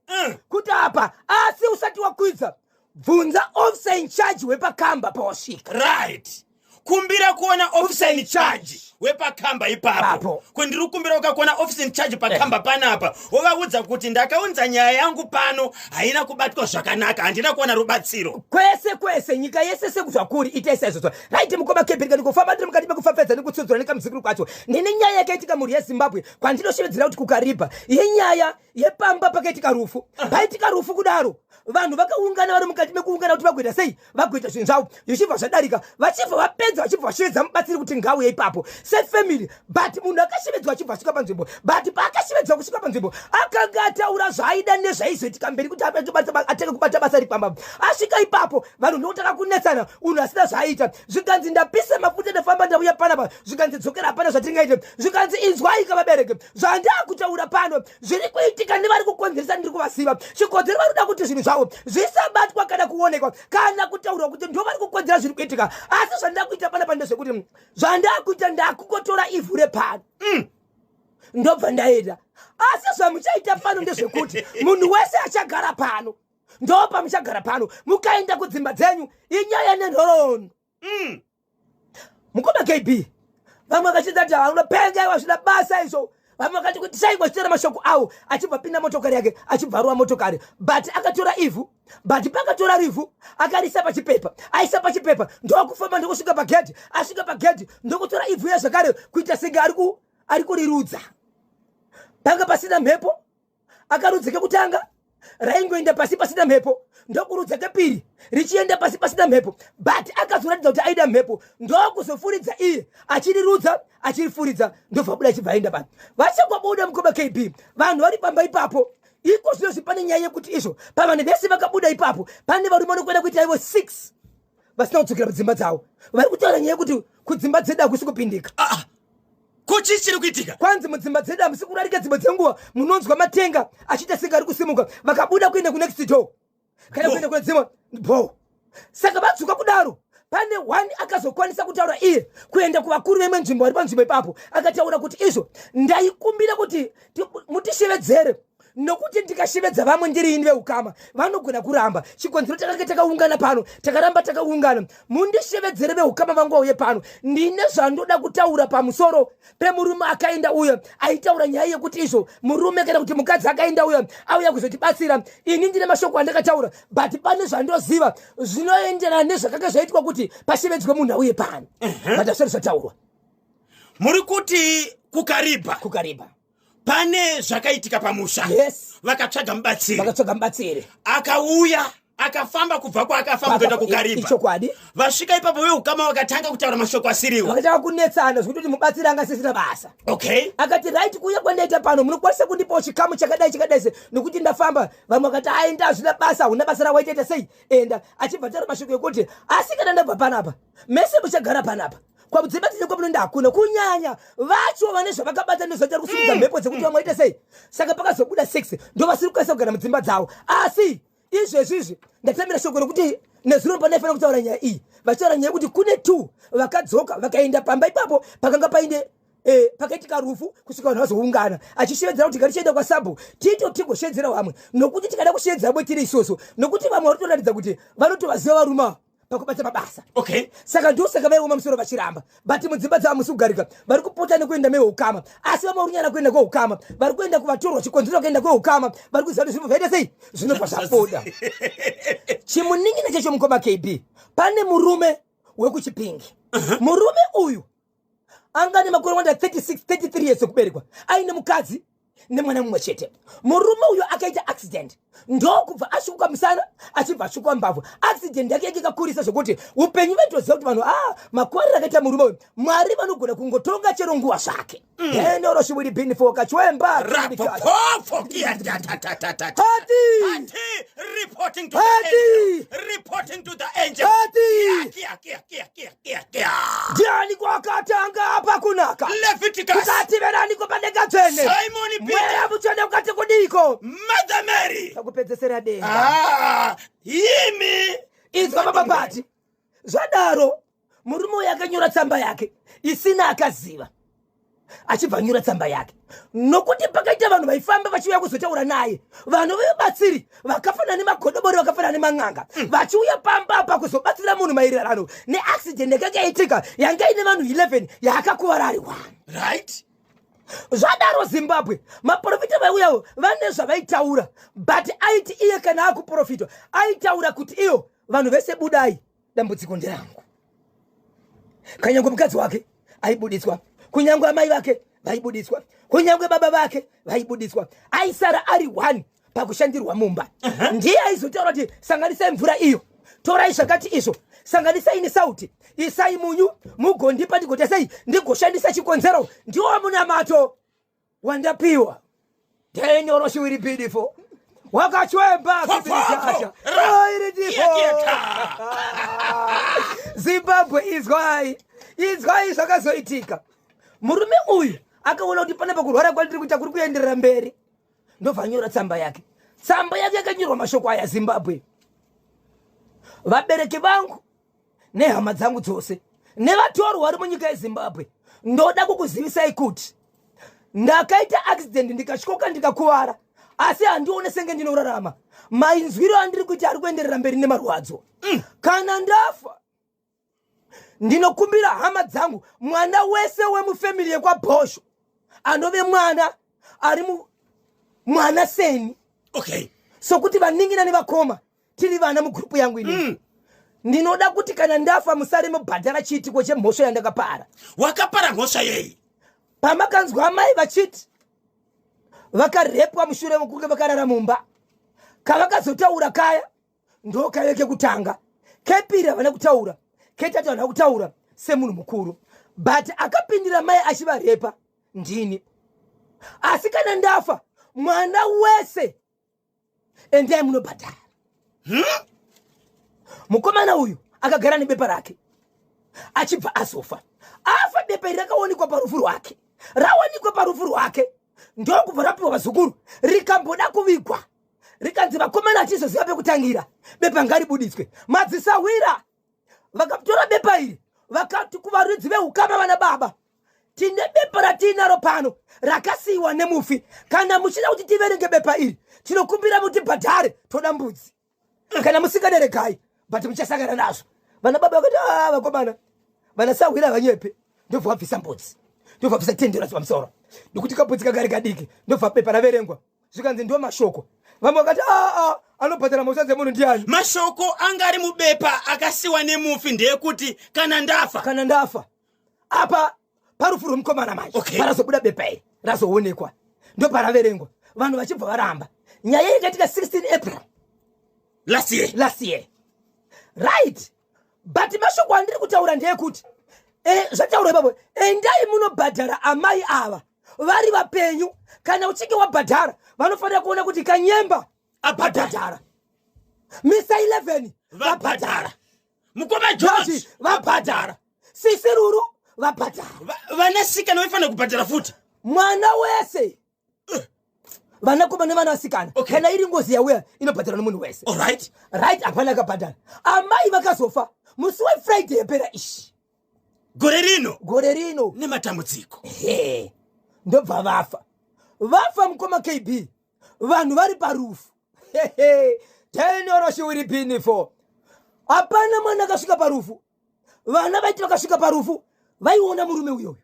kuti apa asi usati wakwidza bvunza officer in charge wepakamba pawasvika. Right. Kumbira kuona officer in charge wepakamba ipapo. Kwendiri kumbira ukakuona officer in charge pakamba panapa. Wovaudza kuti ndakaunza nyaya yangu pano haina kubatwa zvakanaka, handina kuona rubatsiro. Kwese nyika yese sekuzvakuri itaisa izvozvo. Right mukoma keperi kufamba ndiri mukati mekufafedza nekutsudzura nekamuzikuru kwacho. Nene nyaya yakaitika muri yeZimbabwe kwandinoshevedzera kuti kukaripa. Yenyaya yepamba pakaitika rufu. Paitika rufu kudaro. Vanhu vakaungana vari mukati mekuungana kuti vagoita sei vagoita zvinhu zvavo zvichibva zvadarika vachibva vapedza vachibva vashevedza mubatsiri kuti ngauye ipapo sefamily but munhu akashevedzwa achibva asvika panzvimbo but paakashevedzwa kusvika panzvimbo akanga ataura zvaaida nezvaizoitika mberi kuti atenge kubata basa ripamba asvika ipapo vanhu ndokutanga kunetsana unhu asina zvaaita zvikanzi ndapisa mafuta ndafamba ndauya panapa zvikanzi dzokera hapana zvatingaite zvikanzi inzwaika vabereki zvandakutaura pano zviri kuitika nevari kukonzeresa ndiri kuvaziva chikodzero vari kuda kuti zvinhu zvavo zvisabatwa kana kuonekwa kana kutaurwa kuti ndo vari kukonzera zviri kuitika asi zvandakuita panapa ndezvekuti zvandakuita ndakungotora ivhu repano ndobva ndaenda asi zvamuchaita pano ndezvekuti munhu wese achagara pano ndopa muchagara pano mukaenda kudzimba dzenyu inyaya nenhoroono mukoma KB vamwe vakachidza kuti unopengaiwa zvina basa izvo vamwe vakati kuti saingositera mashoko awo achibva pinda motokari yake achibvaruwa motokari but akatora ivhu but pakatora rivhu akarisa pachipepa aisa pachipepa ndokufamba ndokusvika pagedhi asvika pagedhi ndokutora ivhu yazvakare kuita senge ari kurirudza panga pasina mhepo akarudzike kutanga raingoenda pasi pasina mhepo ndokurudza kepiri richienda pasi pasina mhepo but akazoratidza kuti aida mhepo ndokuzofuridza iye achirirudza achirifuridza ndobva buda achibva aenda pano vachakwabuda mukoma KB vanhu vari pamba ipapo iko zvinozvi pane nyaya yekuti izvo pavanhu vese vakabuda ipapo pane varume vanokwenda kuita ivo 6 vasina kudzokera kudzimba dzavo vari kutaura nyaya yekuti kudzimba dzedu hakusi kupindika kuchi chiri kuitika kwanzi mudzimba dzedu hamusi kurarika dzimba dzenguva munonzwa matenga achiita senge ari kusimuka vakabuda kuenda kunext door kana kuenda kune dzimwe bo saka vadzuka kudaro pane one akazokwanisa kutaura iye kuenda kuvakuru vemwe nzvimbo vari panzvimbo ipapo akataura kuti izvo ndaikumbira kuti mutishevedzere nokuti ndikashevedza vamwe ndiri ini veukama vanogona kuramba chikonzero takanga takaungana pano takaramba takaungana mundishevedzere veukama vangu vauye pano ndine zvandoda kutaura pamusoro pemurume akaenda uya aitaura nyaya yekuti izvo murume kana kuti mukadzi akaenda uya auya kuzotibatsira ini ndine mashoko andakataura but pane zvandoziva zvinoenderana nezvakanga zvaitwa kuti pashevedzwe munhu auye pano but asati zvataurwa muri kuti kukariba pane zvakaitika pamusha yes vakatsvaga mubatsiri akauya akafamba kubva kwaakafamba kuenda kukariba ichokwadi vasvika ipapo veukama vakatanga kutaura mashoko asiriwo vakatanga kunetsana zvekuti mubatsiri anga asisina basa okay akati right kuuya kwandaita pano munokwanisa kundipawo chikamu chakadai se nokuti ndafamba vamwe vakati aenda hazvina basa huna basa rawaitaita sei enda achibva taura mashoko ekuti asi kana ndabva panapa mese muchagara panapa kwakudzimba tine kwamunonda hakuna kunyanya vacho vane zvavakabata nezvaita kusimudza mhepo dzekuti vamwe vaita sei saka pakazobuda 6 ndo vasiri kukwanisa kugara mudzimba dzavo asi izvezvizvi ndatamira shoko rokuti nezuro panaifanira kutaura nyaya iyi vachitaura nyaya yekuti kune 2 vakadzoka vakaenda pamba ipapo pakanga paine pakaitika rufu kusvika vanhu vazoungana achishevedzera kuti ngatichienda kwaSABHU tigoshedzera vamwe nokuti tikada kushedzera vamwe tiri isusu nokuti vamwe vari kutoratidza kuti vanotovaziva varuma pakubata mabasa okay saka ndosaka vaioma musoro vachiramba but mudzimba dzavo musi kugarika vari kupota nekuenda meveukama asi vamarunyana kuenda kweukama vari kuenda kuvatorwa chikonzero kuenda kweukama vari kuziva kuti zvinobva ita sei zvinobva zvafoda chimuningina chacho mukoma KB pane murume wekuChipinge murume uyu anga nemakore 33 years ekuberekwa aine mukadzi nemwana mumwe chete murume uyu akaita accident ndokubva asvuka musana achibva asvuka mbavhu accident yake ikakurisa zvokuti upenyu vaitoziva kuti vanhu makwariro akaita murume uyu mwari vanogona kungotonga chero nguva zvake endoro she will be for kachwemba reporting to the angel ndiani kwakatanga apa kunaka Leviticus kukati verani kopaneka dzene Simon Peter mwera muchone ukati kudiko Mother Mary pakupedzesera denga yimi izwa bababati zvadaro murume uyu akanyora tsamba yake isina akaziva achibva nyora tsamba yake nokuti pakaita vanhu vaifamba vachiuya kuzotaura naye vanhu vebatsiri vakafanana nemagodobori vakafanana nemang'anga vachiuya pamba pa kuzobatsira munhu maererano neaccident yakanga yaitika yanga ine vanhu 11 yaakakuvara ari 1 right zvadaro zimbabwe maprofita vaiuyawo vane zvavaitaura but aiti iye kana akuprofitwa aitaura kuti iyo vanhu vese budai dambudziko nderangu kanyangwe mukadzi wake aibudiswa kunyangwe amai vake vaibudiswa kunyangwe baba vake vaibudiswa aisara ari 1 pakushandirwa mumba ndiye aizotaura kuti sanganisai mvura iyo torai zvakati izvo sanganisai nesauti isai munyu mugondipa ndigotasai ndigoshandisa chikonzero ndiwo munamato wandapiwa tenyoroshiwiri bidifo wakachwemba kibiritasha Zimbabwe izwai zvakazoitika murume uyu akaona kuti pane pakurwara kwandiri kuita kuri kuenderera mberi ndobva anyora tsamba yake yakanyorwa mashoko aya Zimbabwe vabereki vangu nehama dzangu dzose nevatorwa vari munyika yeZimbabwe ndoda kukuzivisai kuti ndakaita accident ndikashoka ndikakuvara asi handione senge ndinorarama mainzwiro andiri kuita ari kuenderera mberi nemarwadzo kana ndafa ndinokumbira hama dzangu mwana wese wemufamily yekwabhosho anove mwana ari mwana seni okay sokuti vaningina nevakoma tiri vana mugrupu yangu ini ndinoda kuti kana ndafa musare mubhadhara chiitiko chemhosva yandakapara wakapara mhosva yei pamakanzwa amai vachiti vakarepwa mushure mekunge vakarara mumba kavakazotaura kaya ndo kaive kekutanga kepiri havana kutaura ketatu havana kutaura semunhu mukuru but akapindira mai achivarepa ndini asi kana ndafa mwana wese endai munobhadhara mukomana uyu akagara nebepa rake achibva azofa afa bepa iri rakaonekwa parufu rwake rawanikwa parufu rwake ndokubva rapiwa vazukuru rikamboda kuvigwa rikanzi vakomana achizoziva pekutangira bepa ngaribuditswe madzisawira vakatora bepa iri vakati kuvaridzi veukama vana baba tine bepa ratiinaro pano rakasiyiwa nemufi kana muchida kuti tiverenge bepa iri tinokumbira muti bhadhare toda mbudzi kana musikaderekai but muchasangana nazvo vana baba vakati vakomana vanasawira vanyepe ndobva vabvisa mbudzi ndobva vabvisa tendero pamusoro ndokuti kabudzi kagari kadiki ndobva bepa raverengwa zvikanzi ndo mashoko vamwe vakati anobhadhara mhosva dzemunhu ndiani mashoko anga ari mubepa akasiwa nemufi ndeyekuti kana ndafa apa parufu rwomukomana manje okay. Parazobuda bepa iri razoonekwa ndoparaverengwa vanhu vachibva varamba nyaya ikatika 16 April last year right but mashoko andiri kutaura ndeyekuti zvataura ipapo endai munobhadhara amai ava vari vapenyu kana uchinge wabhadhara vanofanira kuona kuti kanyemba abhadhara misa 11 vabhadhara mukoma George vabhadhara sisiruru vabhadhara vanasikana vaifanira kubhadhara futi mwana wese vanakomana nevana vasikana kana iri ngozi yauya inobhadhara nomunhu wese right hapana akabhadhara amai vakazofa musi wefriday yapera ishi gore rino nematambudziko ndobva vafa mukoma KB vanhu vari parufu tenyoroshiwiri binifo hapana mwana akasvika parufu vana vaiti vakasvika parufu vaiona murume uyoyo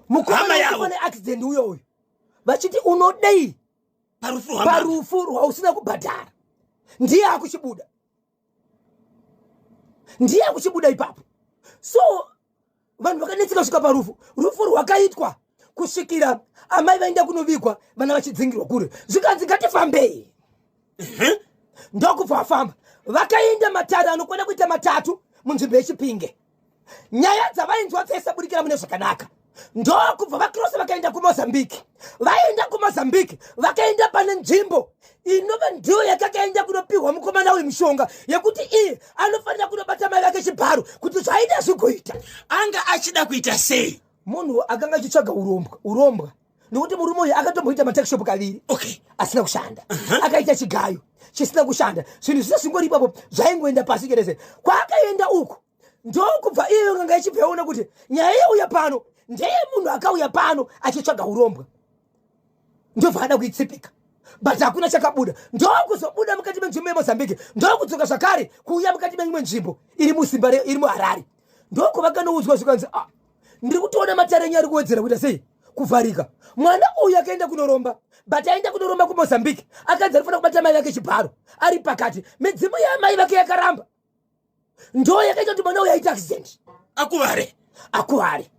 mukomana akafane accident uyoyo vachiti unodei parufu rwausina kubhadhara ndiye akuchibuda ipapo so vanhu vakanetseka kusvika parufu rwakaitwa kusvikira amai vaenda kunovigwa vana vachidzingirwa kure zvikanzi ngatifambei ndokubva vafamba vakaenda matare anokwana kuita 3 munzvimbo yechipinge nyaya dzavainzwa dzese burikira mune zvakanaka ndokubva vakrosa vakaenda kumozambiki vakaenda pane nzvimbo inova ndiyo yakakaenda kunopiwa mukomana uyu mishonga yekuti iye anofanira kunobata mai vake chibharo kuti zvaida zvigoita anga achida kuita sei munhu akanga achitsvaga urombwa nekuti murume uyu akatomboita matakishopu kaviri asina kushanda akaita chigayo chisina kushanda zvinhu zvise zvingori ipapo zvaingoenda pasi kerese kwaakaenda uku ndokubva iyo nganga ichibvaona kuti nyaya yeuya pano ndeye munhu akauya pano achitsvaga urombo ndobva ada kuitsipika but hakuna chakabuda ndokuzobuda mukati menzvimbo yemozambique ndokudzoka zvakare kuuya mukati meimwe nzvimbo iri muZimba iri muHarare ndokuvakandoudzwa zvikanzi ndiri kutoona matarenya ari kuwedzera kuita sei kuvharika mwana uyu akaenda kunoromba but aenda kunoromba kumozambique akanzi arifana kubata mai vake chibharo ari pakati midzimu yamai vake yakaramba ndo yakaita kuti mwana uyu aita accident akuware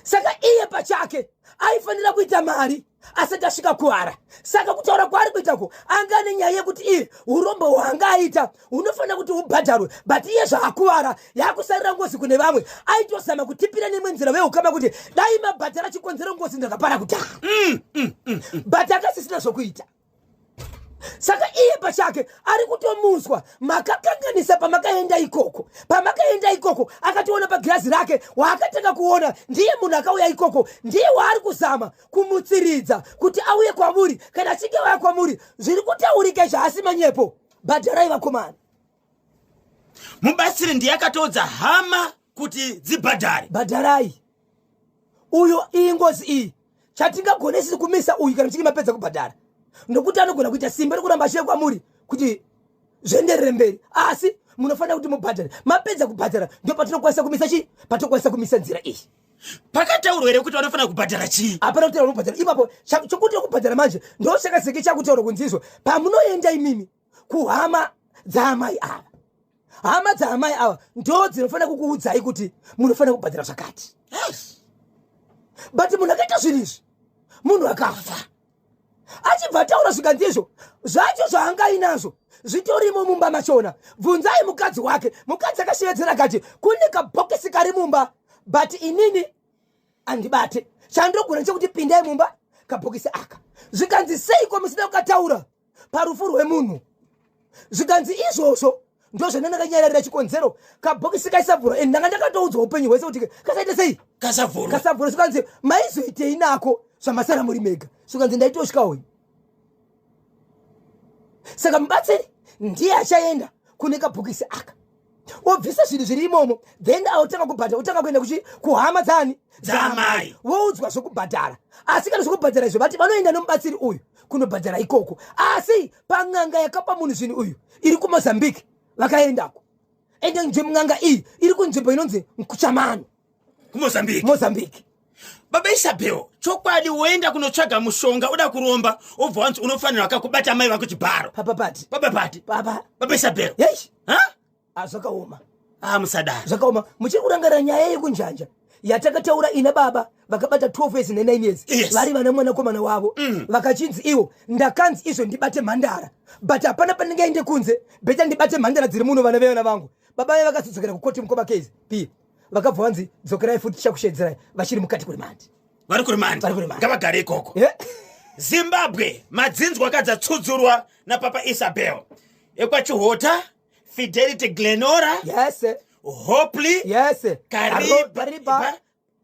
saka iye pachake aifanira kuita mari asati asvika kuhara saka kutaura kwaari kuitako anga nenyaya yekuti iye urombo hwanga aita hunofanira kuti hubhadharwe but iye zvaakuwara yakusarira ngozi kune vamwe aitozama kutipira nemwe nzira veukama kuti dai mabhadhara chikonzero ngozi ndakapara kutanga but akasisina zvokuita saka iye pachake ari kutomuswa makakanganisa pamakaenda ikoko akationa pagirazi rake waakatanga kuona ndiye munhu akauya ikoko ndiye waari kuzama kumutsiridza kuti auye kwamuri kana achinge waya kwamuri zviri kutaurika zvaasi manyepo bhadharai vakomana mubatsiri ndiye akatoudza hama kuti bhadharai uyo iyi ngozi iyi chatingagonesi kumisa uyu kana tichinge mapedza kubhadhara nokuti anogona kuita simba rekuramba ashiye kwamuri kuti zvienderere mberi asi munofanira kuti mubhadhare mapedza kubhadhara ndo patinokwanisa kumisa chii patinokwanisa kumisa nzira iyi pakataurwa here kuti vanofanira kubhadhara chii hapana kutaura kubhadhara ipapo chokuti kubhadhara manje ndo chakazeke chakutaura kunzizwa pamunoenda imimi kuhama dzaamai ava hama dzaamai ava ndo dzinofanira kukuudzai kuti munofanira kubhadhara zvakati but munhu akaita zvirizvi munhu akafa achibva ataura zvikanzizvo zvacho zvaanga inazvo zvitorimo mumba machona bvunzai mukadzi wake mukadzi akashevedzera akati kune kabhokisi kari mumba but inini andibate chandogona chekuti pindai mumba kabhokisi aka zvikanzi seiko musina kukataura parufu rwemunhu zvikanzi izvozvo ndo zvanandakanyararira chikonzero kabhokisi kaisavhurwa and ndanga ndakatoudzwa upenyu hwese kuti kasaita sei kasavhurwa zvikanzi maizoitei nako zvamasara muri mega zvikanzi ndaitosvika uyu saka mubatsiri ndiye achaenda kune kabhokisi aka obvisa zvinhu zviri imomo then autanga kubhadhara utanga kuenda kuhama dzaamai woudzwa zvokubhadhara asi kana zvokubhadhara izvo vati vanoenda nomubatsiri uyu kunobhadhara ikoko asi pang'anga yakapa munhu zvinhu uyu iri kumozambique vakaendako ende n'anga iyi iri kunzvimbo inonzi nkuchamano kumozambique baba Isabel chokwadi woenda kunotsvaga mushonga uda kuromba obva wanzi unofanira kakubata mai vako chibharo papapati baba Isabel yesh zvakaoma musadaro zvakaoma muchiri kurangarira nyaya yekunjanja yatakataura ina baba vakabata 12 years ne9 years vari vana mwanakomana wavo vakachinzi iwo ndakanzi izvo ndibate mhandara but hapana pandingaende kunze beta ndibate mhandara dziri muno vana vevana vangu baba vai vakazodzokera kukoti mukoma case p vakabva vanzi dzokerai futi tichakushedzerai vachiri mukati kurimandi vari kurimandi ngavagare ikoko Zimbabwe madzinzwa akadzatsudzurwa napapa Isabel ekwachihota Fidelity Glenora Hopley Kariba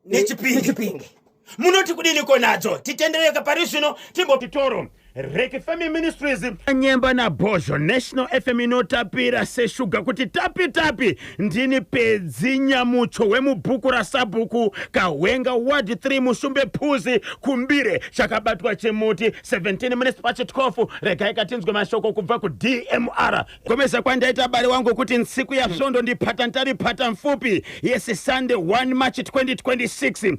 nechipingi munoti kudini konadzo titendereka pari zvino timbotitoro Reke FM Ministries Nyemba na Bozho National FM inotapira seshuga kuti tapi ndini pedzi nyamucho wemubhuku rasabhuku kawenga ward 3 Musumbe Phuzi kumbire chakabatwa chemuti 17 minutes past 12 rega ikatinzwe mashoko kubva ku DMR komesa kwandaita bale wangu kuti nsiku ya svondo ndipata ntaripata mfupi yes Sunday 1 March 2026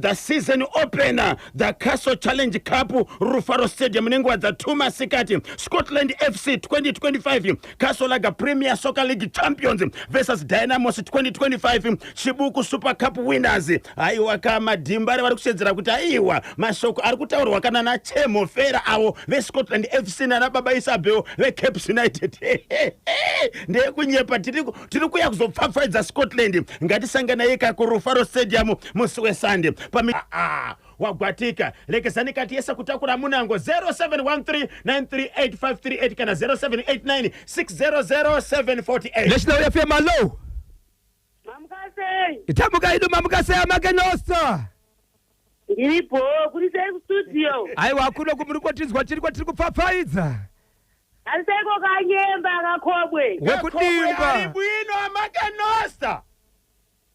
the season opener the Castle Challenge Cup Rufaro Mnengo za Tuma Sikati Scotland FC 2025 Kasolaga Premier Soccer League Champions versus Dynamos 2025 Chibuku Super Cup winners aiwa kama dimbare vari kushedzera kuti aiwa mashoko ari kutaurwa kana na Chemo Fera avo ve Scotland FC na baba Isabel ve Cape United ndeye kunyepa tiri kuya kuzopfapfaidza Scotland ngatisangana yeka ku Rufaro Stadium musi weSunday wagwatika lekezani kati yesa kutakura munango 0713938538 kana 0789600748 National FM allo Mamukase itamuka idu mamukase amagenosa iripo kuri sai studio aiwa kuno kumurikotinzwa tiri kupfapfaidza aseko kanyemba kakhobwe wekudimba bwino amagenosa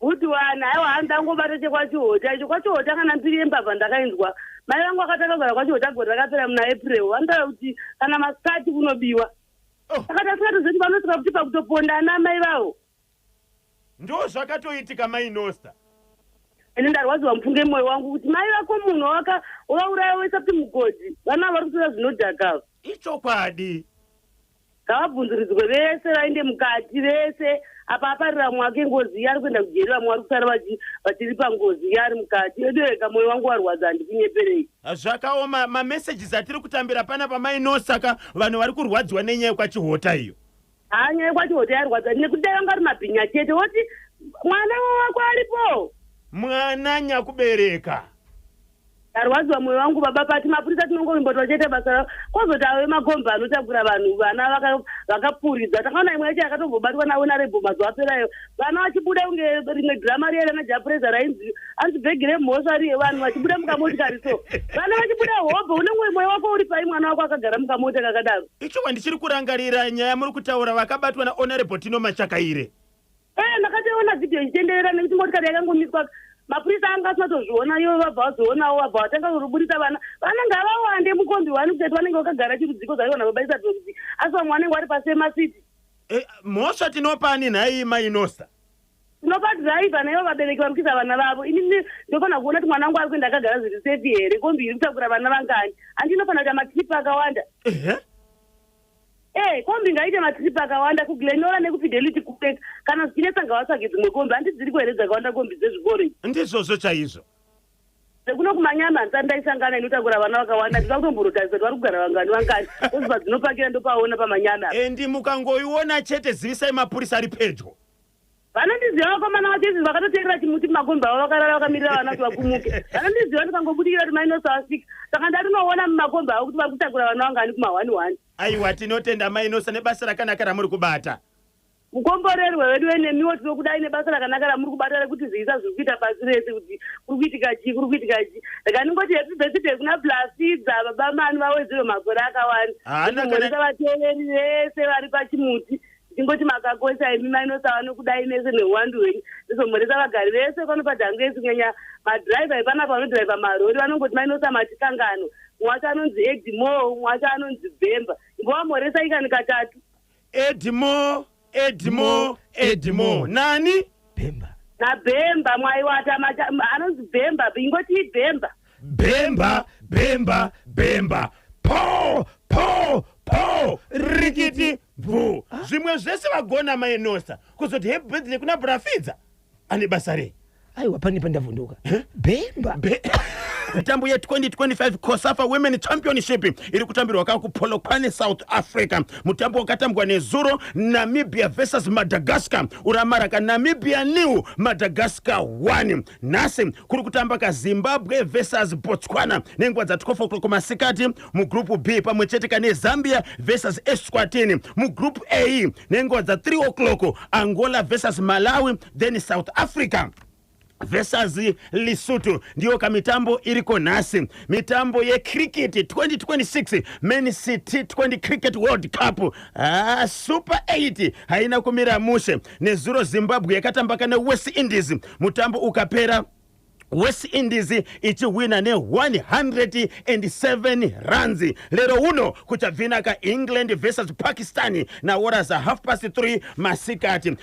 kuti wana aiwa handangobata chekwachihota icho kwachihota kana mbiri yembavha ndakainzwa mai vangu akatakagara kwachihota gore rakapera muna april vandaura kuti kana masikati kunobiwa saka tasikatozoti vanosvika kuti pakutopondana mai vavo ndo zvakatoitika mainosta ende ndarwadziwa mufunge mwoyo wangu kuti mai vako munhu wakauraya wesa kuti mugodhi vana vari kutora zvinodhakava ichokwadi ngavabvunziridzwe vese vainde mukati vese apa aparira mwake ngozi iya ari kuenda kujeri vamwe vari kusara vachiri pangozi iya ari mukati edu ega mwoyo wangu warwadza handikunyeperei zvakaoma mamesages atiri kutambira pana pamainosta saka vanhu vari kurwadziwa nenyaya yekwachihota iyo nyaya yekwachihota yarwadza nekuti dai vanga ri mabhinya chete woti mwana wako aripo mwana nyakubereka arwadziwa mwoyo wangu baba pati mapurisa tinongombotoa chete basa kwazoti ave makomba anotakura vanhu vana vakapuridza takaona imwe yacho yakatombobatwa nawo narebho mazuva aperayo vana vachibuda kunge rimwe dhirama riya ranajapureza rainzi anzi bhegi remhosva riye vanhu vachibuda mukamotikari so vana vachibuda hobho unenge mwoyo wako uri pai mwana wako akagara mukamota kakadaro ichowa ndichiri kurangarira nyaya muri kutaura vakabatwa nahonorable Tino Machakaire ndakatoona vhidhiyo ichitenderera nekuti motikari yakangomiswa mapurisa anga asatozviona ivo vabva vazoonawo vabva vatanga kuruburisa vana ngavawande mukombi wani kuteti vanenge vakagara chirudziko zvaivona vabaisa dorudzi asi vamwe vanenge vari pasemasiti mhosva tinopani nhai mainosta tinopati zvaiva naivo vabereki vari kuisa vana vavo inini ndinofanira kuona kuti mwana wangu ari kuenda akagara zviri sefi here kombi iri kutakura vana vangani handi inofanira kuita matripi akawanda kombi ngaite matripi akawanda kuglenora nekufidelity kupeka kana zvichinetsa ngavatsvage dzimwe kombi handi dziri kuhere dzakawanda kombi dzezvikoro ndizvozvo chaizvo sekuno kumanyama nsandaisangana inotakura vana vakawanda ndikakutomborodhazisa kuti vari kugara vangani ozipa dzinopakira ndopaona pamanyama endi mukangoiona chete zivisai mapurisa ari pedyo vanondiziva vakomana vachezi vakatoteerera chimuti mumakombi avo vakarara vakamirira vana kuti vapumuke vanondiziva ndikangobudikira kuti mainosa asvika saka ndatinoona mumakombi avo kuti vari kutakura vana vangani kuma1 aiwa tinotenda mainosa nebasa rakanaka ramuri kubata mukomborerwe wedu wenemiwo tinokudai nebasa rakanaka ramuri kubata rekuti ziisa zviri kuita pasi rese kuti kuri kuitika chii ndakaningoti happy birthday kuna Placidza baba mani vawedzerwe makore akawanda moresa vateereri vese vari pachimuti tingoti makakosa imi mainosa vanokudai nese neuwandu hwenyu ndizomoresa vagari vese pano padhangesi kunyanya madhiraivha epanapa vanodhiraivha marori vanongoti mainosa matikangano mumwe wacho anonzi Edmo mumwe wacho anonzi Bhemba imbovamoresa ikani katatu Edmo nani naBhemba mwaiwata anonzi Bhemba ingoti Bhemba po rikiti bvu zvimwe zvese vagona mainosa kuzoti happy birthday kuna Brafidza ane basa rei aiwa panepa ndavhunduka Bhemba mitambo ye2025 COSAFA Women Championship iri kutambirwa kupolokwane South Africa. Mutambo wakatambwa nezuro Namibia versus Madagascar. Uramaraka Namibia new Madagascar 1. Nasi kuri kutamba ka Zimbabwe versus Botswana nenguva dza 12 o'clock masikati. Mu group B pamwechete kane Zambia versus Eswatini. Mu group A nenguva dza 3 o'clock Angola versus Malawi, then South Africa versus Lesotho. Ndiyo kamitambo iriko nasi. Mitambo ye cricket 2026 Men's T20 Cricket World Cup Super 8 haina kumira mushe. Nezuro Zimbabwe yakatamba kane West Indies. Mutambo ukapera West Indies ichiwina ne 107 runs. Lero uno kuchavina ka England versus Pakistan na horas 3:30 masikati.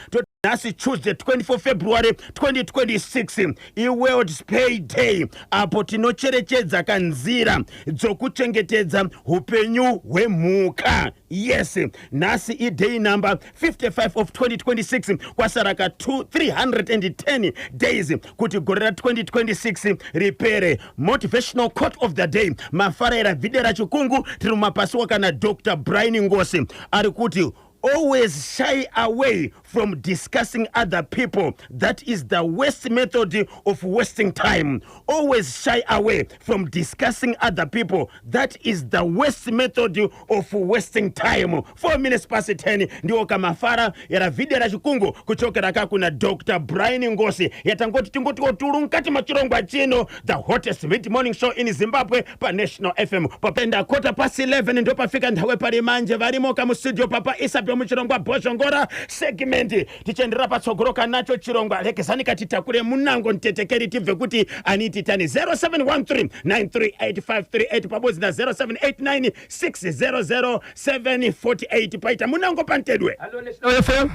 Nasi Tuesday 24 February 2026 World Spay Day apo tinocherechedza kanzira dzokuchengetedza upenyu hwemhuka. Yes, nasi day number 55 of 2026 kwasaraka 310 days kuti gore ra 2026 ripere. Motivational quote of the day mafarera videra chikungu tiri mumapasiwa kana Dr. Brian Ngosi ari kuti always shy away from discussing other people. That is the worst method of wasting time. Always shy away from discussing other people. That is the worst method of wasting time. 4 minutes past 10 ndio kamafara yara video ra chikungu kuchokera kakuna Dr. Brian Ngosi yatangoti tingoti oturu nkati machirongwa chino the hottest mid morning show in Zimbabwe pa National FM. Papenda 11:15 ndio pafika ndawe pari manje varimo kamu studio papa Isa zimbabwe muchirongwa bhoshongora segment tichendera patsogoroka nacho chirongwa lekezani katitakure munango ntetekeri tibve kuti aniti tani 0713938538 pabodzi na 0789600748 paita munango pantedwe. Hello National FM.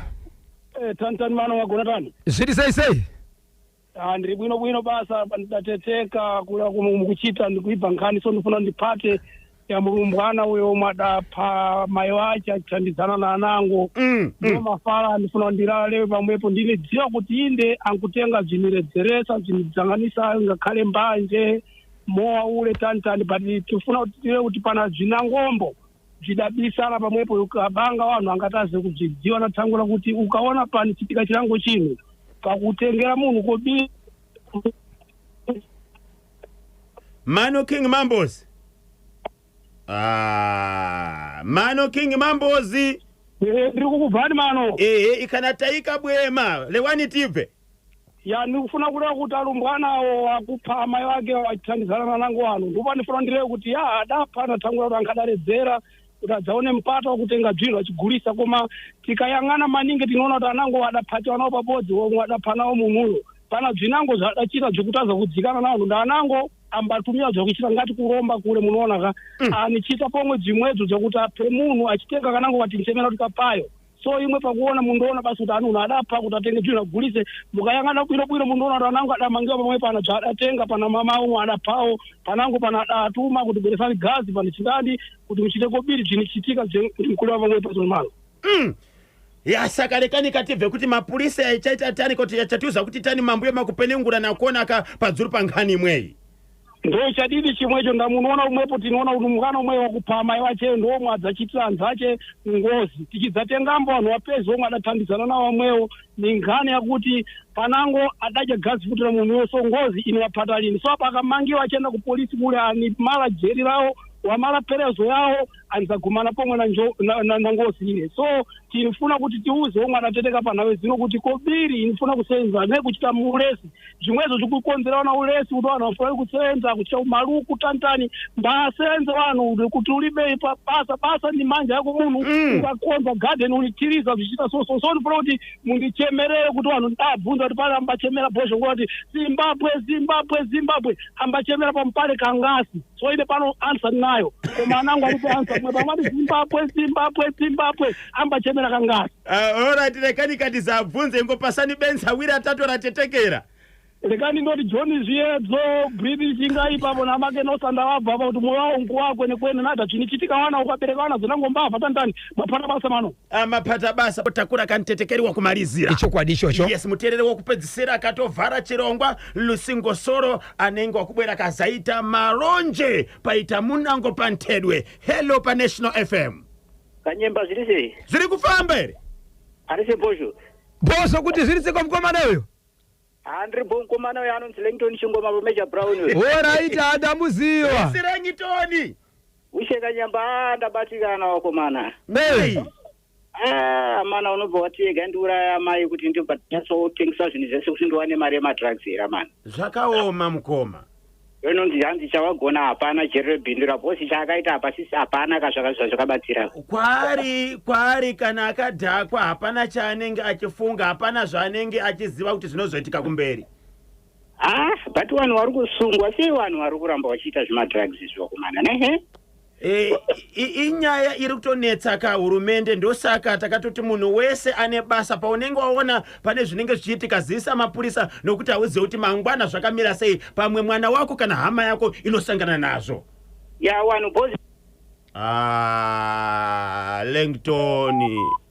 Tantani mano wagona tani. Zviri sei. Ndiri bwino basa ndateteka kula kuchita ndikuibva nkhani so ndifuna ndipate ya murumbwana uyo madapha mai wache achandidzana na anango ndo mafala ndifuna ndirale pamwepo ndine dziwa kuti inde ankutenga zviniredzeresa zvinidzanganisa ngakhale mbanje mowa ule tantani but tifuna kuti pana zvinangombo zvidabisana pamwepo ukabanga vanhu angataze kuzvidziwa natangura kuti ukaona pani chitika chirango chino pakutengera munhu kobi Mano King Mambos. Mano King Mambozi. Ndiri kukubvani mano. Ikanataika bwema lewani tipe. Ya ndikufuna kuda kuti arumbwanawo akupa mai wake wachitandizana nangu wanu ndipo ndifuna ndireve kuti ya adapha natangura kuti angadaredzera kuti adzaone mpata wakutenga dzviro achigulisa koma tikayang'ana maningi tinoona kuti anango adaphativa nawo pabodzi womwe adapha nawo mumuyo pana zvinango zvadachita zvekutaza kudzikana nawo ndanango ambatumira zvakuchita ngati kuromba kule munoona ka anichita pomwe dzimwedzo dzokuti ape munhu achitenga kanango katinchemera kuti kapayo so imwe pakuona mundoona basi kuti anhu adapha kuti atenge dzviro agulise mukayang'ana bwino mundoona kuti anango adamangiwa pamwe pana zvadatenga pana mama umwe adaphawo panango pana adatuma kuti bweresani gazi pane chingadi kuti muchite kobiri zvinichitika mkuliwa pamwe pasomalo ya saka lekani katibve kuti mapurisa yachaita tani kuti yachatiuza kuti tani mambuye makupenengura nakuona ka padzuru pankhani imweyi ndo chadidi chimwecho ndamunoona umwepo tinoona kuti mukana umwe wakupha mai wache ndomwe adzachitira anzache ngozi tichidzatengambo vanhu vapezi omwe adathandizana nawo amwewo ninkhani yakuti panango adadya gazi futira munhu weso ngozi inowapata lini so apa akamangiwa achienda kupolisi kule ani mala jeri rawo wamala perezo yawo anzagumana pomwe na ngozi ine so tinifuna kuti tiuze omwe adateteka panhawe zino kuti kobiri inifuna kusenza nekuchita mulesi zvimwezo zvikukonzera wana ulesi kuti vanhu vafuna kusenza kuchita umaluku tantani mbasenze vanhu kuti ulibe basa ni manja yako munhu ukakonza garden unitiriza zvichita so ndifuna kuti mundichemerere kuti vanhu ndabvunza kuti pale ambachemera bhosho ngoti Zimbabwe ambachemera pamupale kangasi so ine pano answer nayo koma anango alipo answer mwe pamati Zimbabwe ambachemera kangasi alright lekani kati zabvunze ngopasani benza wiri atatu ratetekera lekani ndoti John Ziedzo breathing chingaipa namake nosanda wabva kuti moyo wawo nguwakwe nekwene nada chinichitika wana ukabereka wana zinangombavha tantani mapata basa mano mapata basa takura kantetekeri wakumalizira ichokwadi ichocho yes muterere wokupedzisira akatovhara chirongwa Lusingosoro anenge wakubwera kazaita maronje paita munango pantedwe hello pa National FM kanyemba zviri kufamba ere arise bosho kuti zviri seko mkomana uyo Andri bonkomana uyo anonzi Langton Chingoma Major Brown uyo alright adamuziwa Sirangitoni ushe kanyamba ndabatikana wakomana hey mana unobva watiyega ndiuraya mai kuti ndibhatso zvinhu zvese kuti ndiwane mari yemadrugs era mana zvakaoma mukoma inonzi hanzi chawagona hapana jeri bhindu rabhosi chaakaita apa sisi hapana kazvakabatsira kwari kana akadhakwa hapana chaanenge achifunga hapana zvaanenge achiziva kuti zvinozoitika kumberi but vanhu vari kusungwa sei vanhu vari kuramba vachiita zvemadrugs izvokumana nehe inyaya iri kutonetsa kahurumende ndosaka takatoti munhu wese ane basa paunenge waona pane zvinenge zvichiitika zivisa mapurisa nokuti hauzive kuti mangwana zvakamira sei pamwe mwana wako kana hama yako inosangana nazvo ya vanhu bosi Langton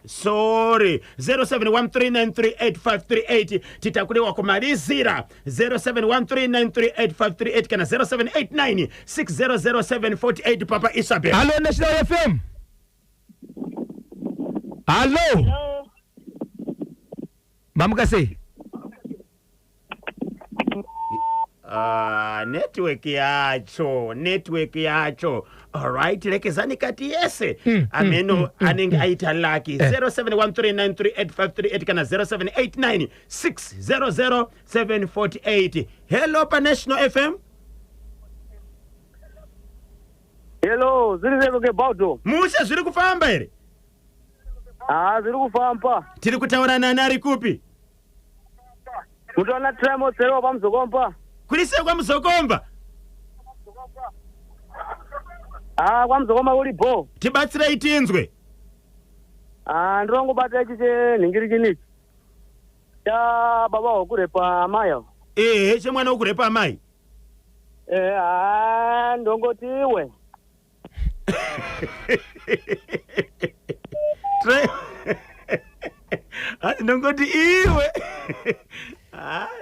sorry 0713938538 titakure wakumalizira 0713938538 kana 0789600748 papa Isabel hello National FM hello mamukase network yacho alright lekezani kati yese ameno anenge aita laki 0713938538 kana 0789600748 hello pa National FM hello zviri sevo ke baudo mushe zviri kufamba ere Ziri kufamba. Tiri kutaura nani ari kupi? Mutaona tremo sero pa Mzokomba. Kulise kwa Mzokomba? Kwa Mzokomba uli bo. Tibatsira itinzwe. Ndongo bata ichi ningiri chinichi. Ya baba okure pa mayo. Che mwana okure pa mai. Ndongoti iwe. Ndongoti iwe.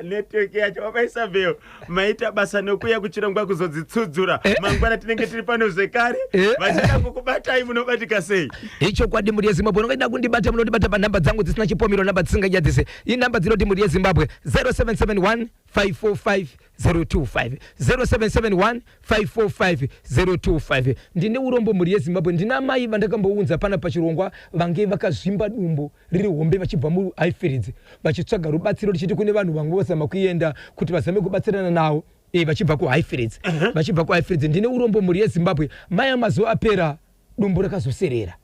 Network yacho wabaisa veo maita basa nokuya kuchirongwa kuzodzitsudzura mangwana tinenge tiri pano zvekare vachida kukubatai munobatika sei icho kwadi muri yeZimbabwe ungaida kundibata munondibata pa namba dzangu dzisina chipomero namba dzisingajadzise iyi namba dzinoti muri yeZimbabwe 0771 545 025 0771 545 025 ndine urombo muri yeZimbabwe ndina mai vandakambounza pana pachirongwa vange vakazvimba dumbo riri hombe vachibva mu Highfields vachitsvaga rubatsiro tichiti kune vanhu vangu vosama kuenda kuti vazame kubatsirana nawo vachibva ku Highfields vachibva ku Highfields ndine urombo muri yeZimbabwe mai amazuva apera dumbo rakazoserera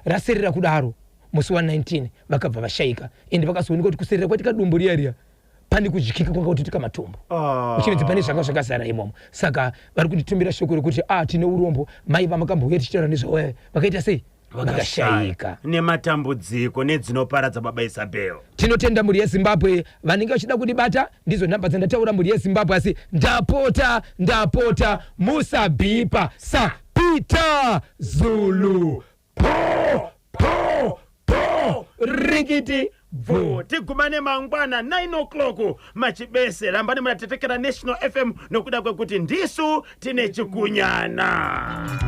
raserera kudaro musi wa 19 vakabva vashayika ende vakazooneka kuti kuserera kwatika dumbo riya pani kujikika kwanga kuti tika matombo uchinzi pane zvanga zvakazara imomo saka vari kunditumbira shoko rekuti tine urombo mai vamakamboya tichitaura nezvawe vakaita sei vakashayika nematambudziko nedzinoparadza baba Isabel. Tinotenda muri yeZimbabwe vanenge vachida kundibata ndizo namba dzandataura muri yeZimbabwe asi ndapota musabhipa sa Peter Zulu po rikiti vo tigumane mangwana 9 o'clock machibese rambani munatetekera National FM nokuda kwekuti ndisu tine chikunyana.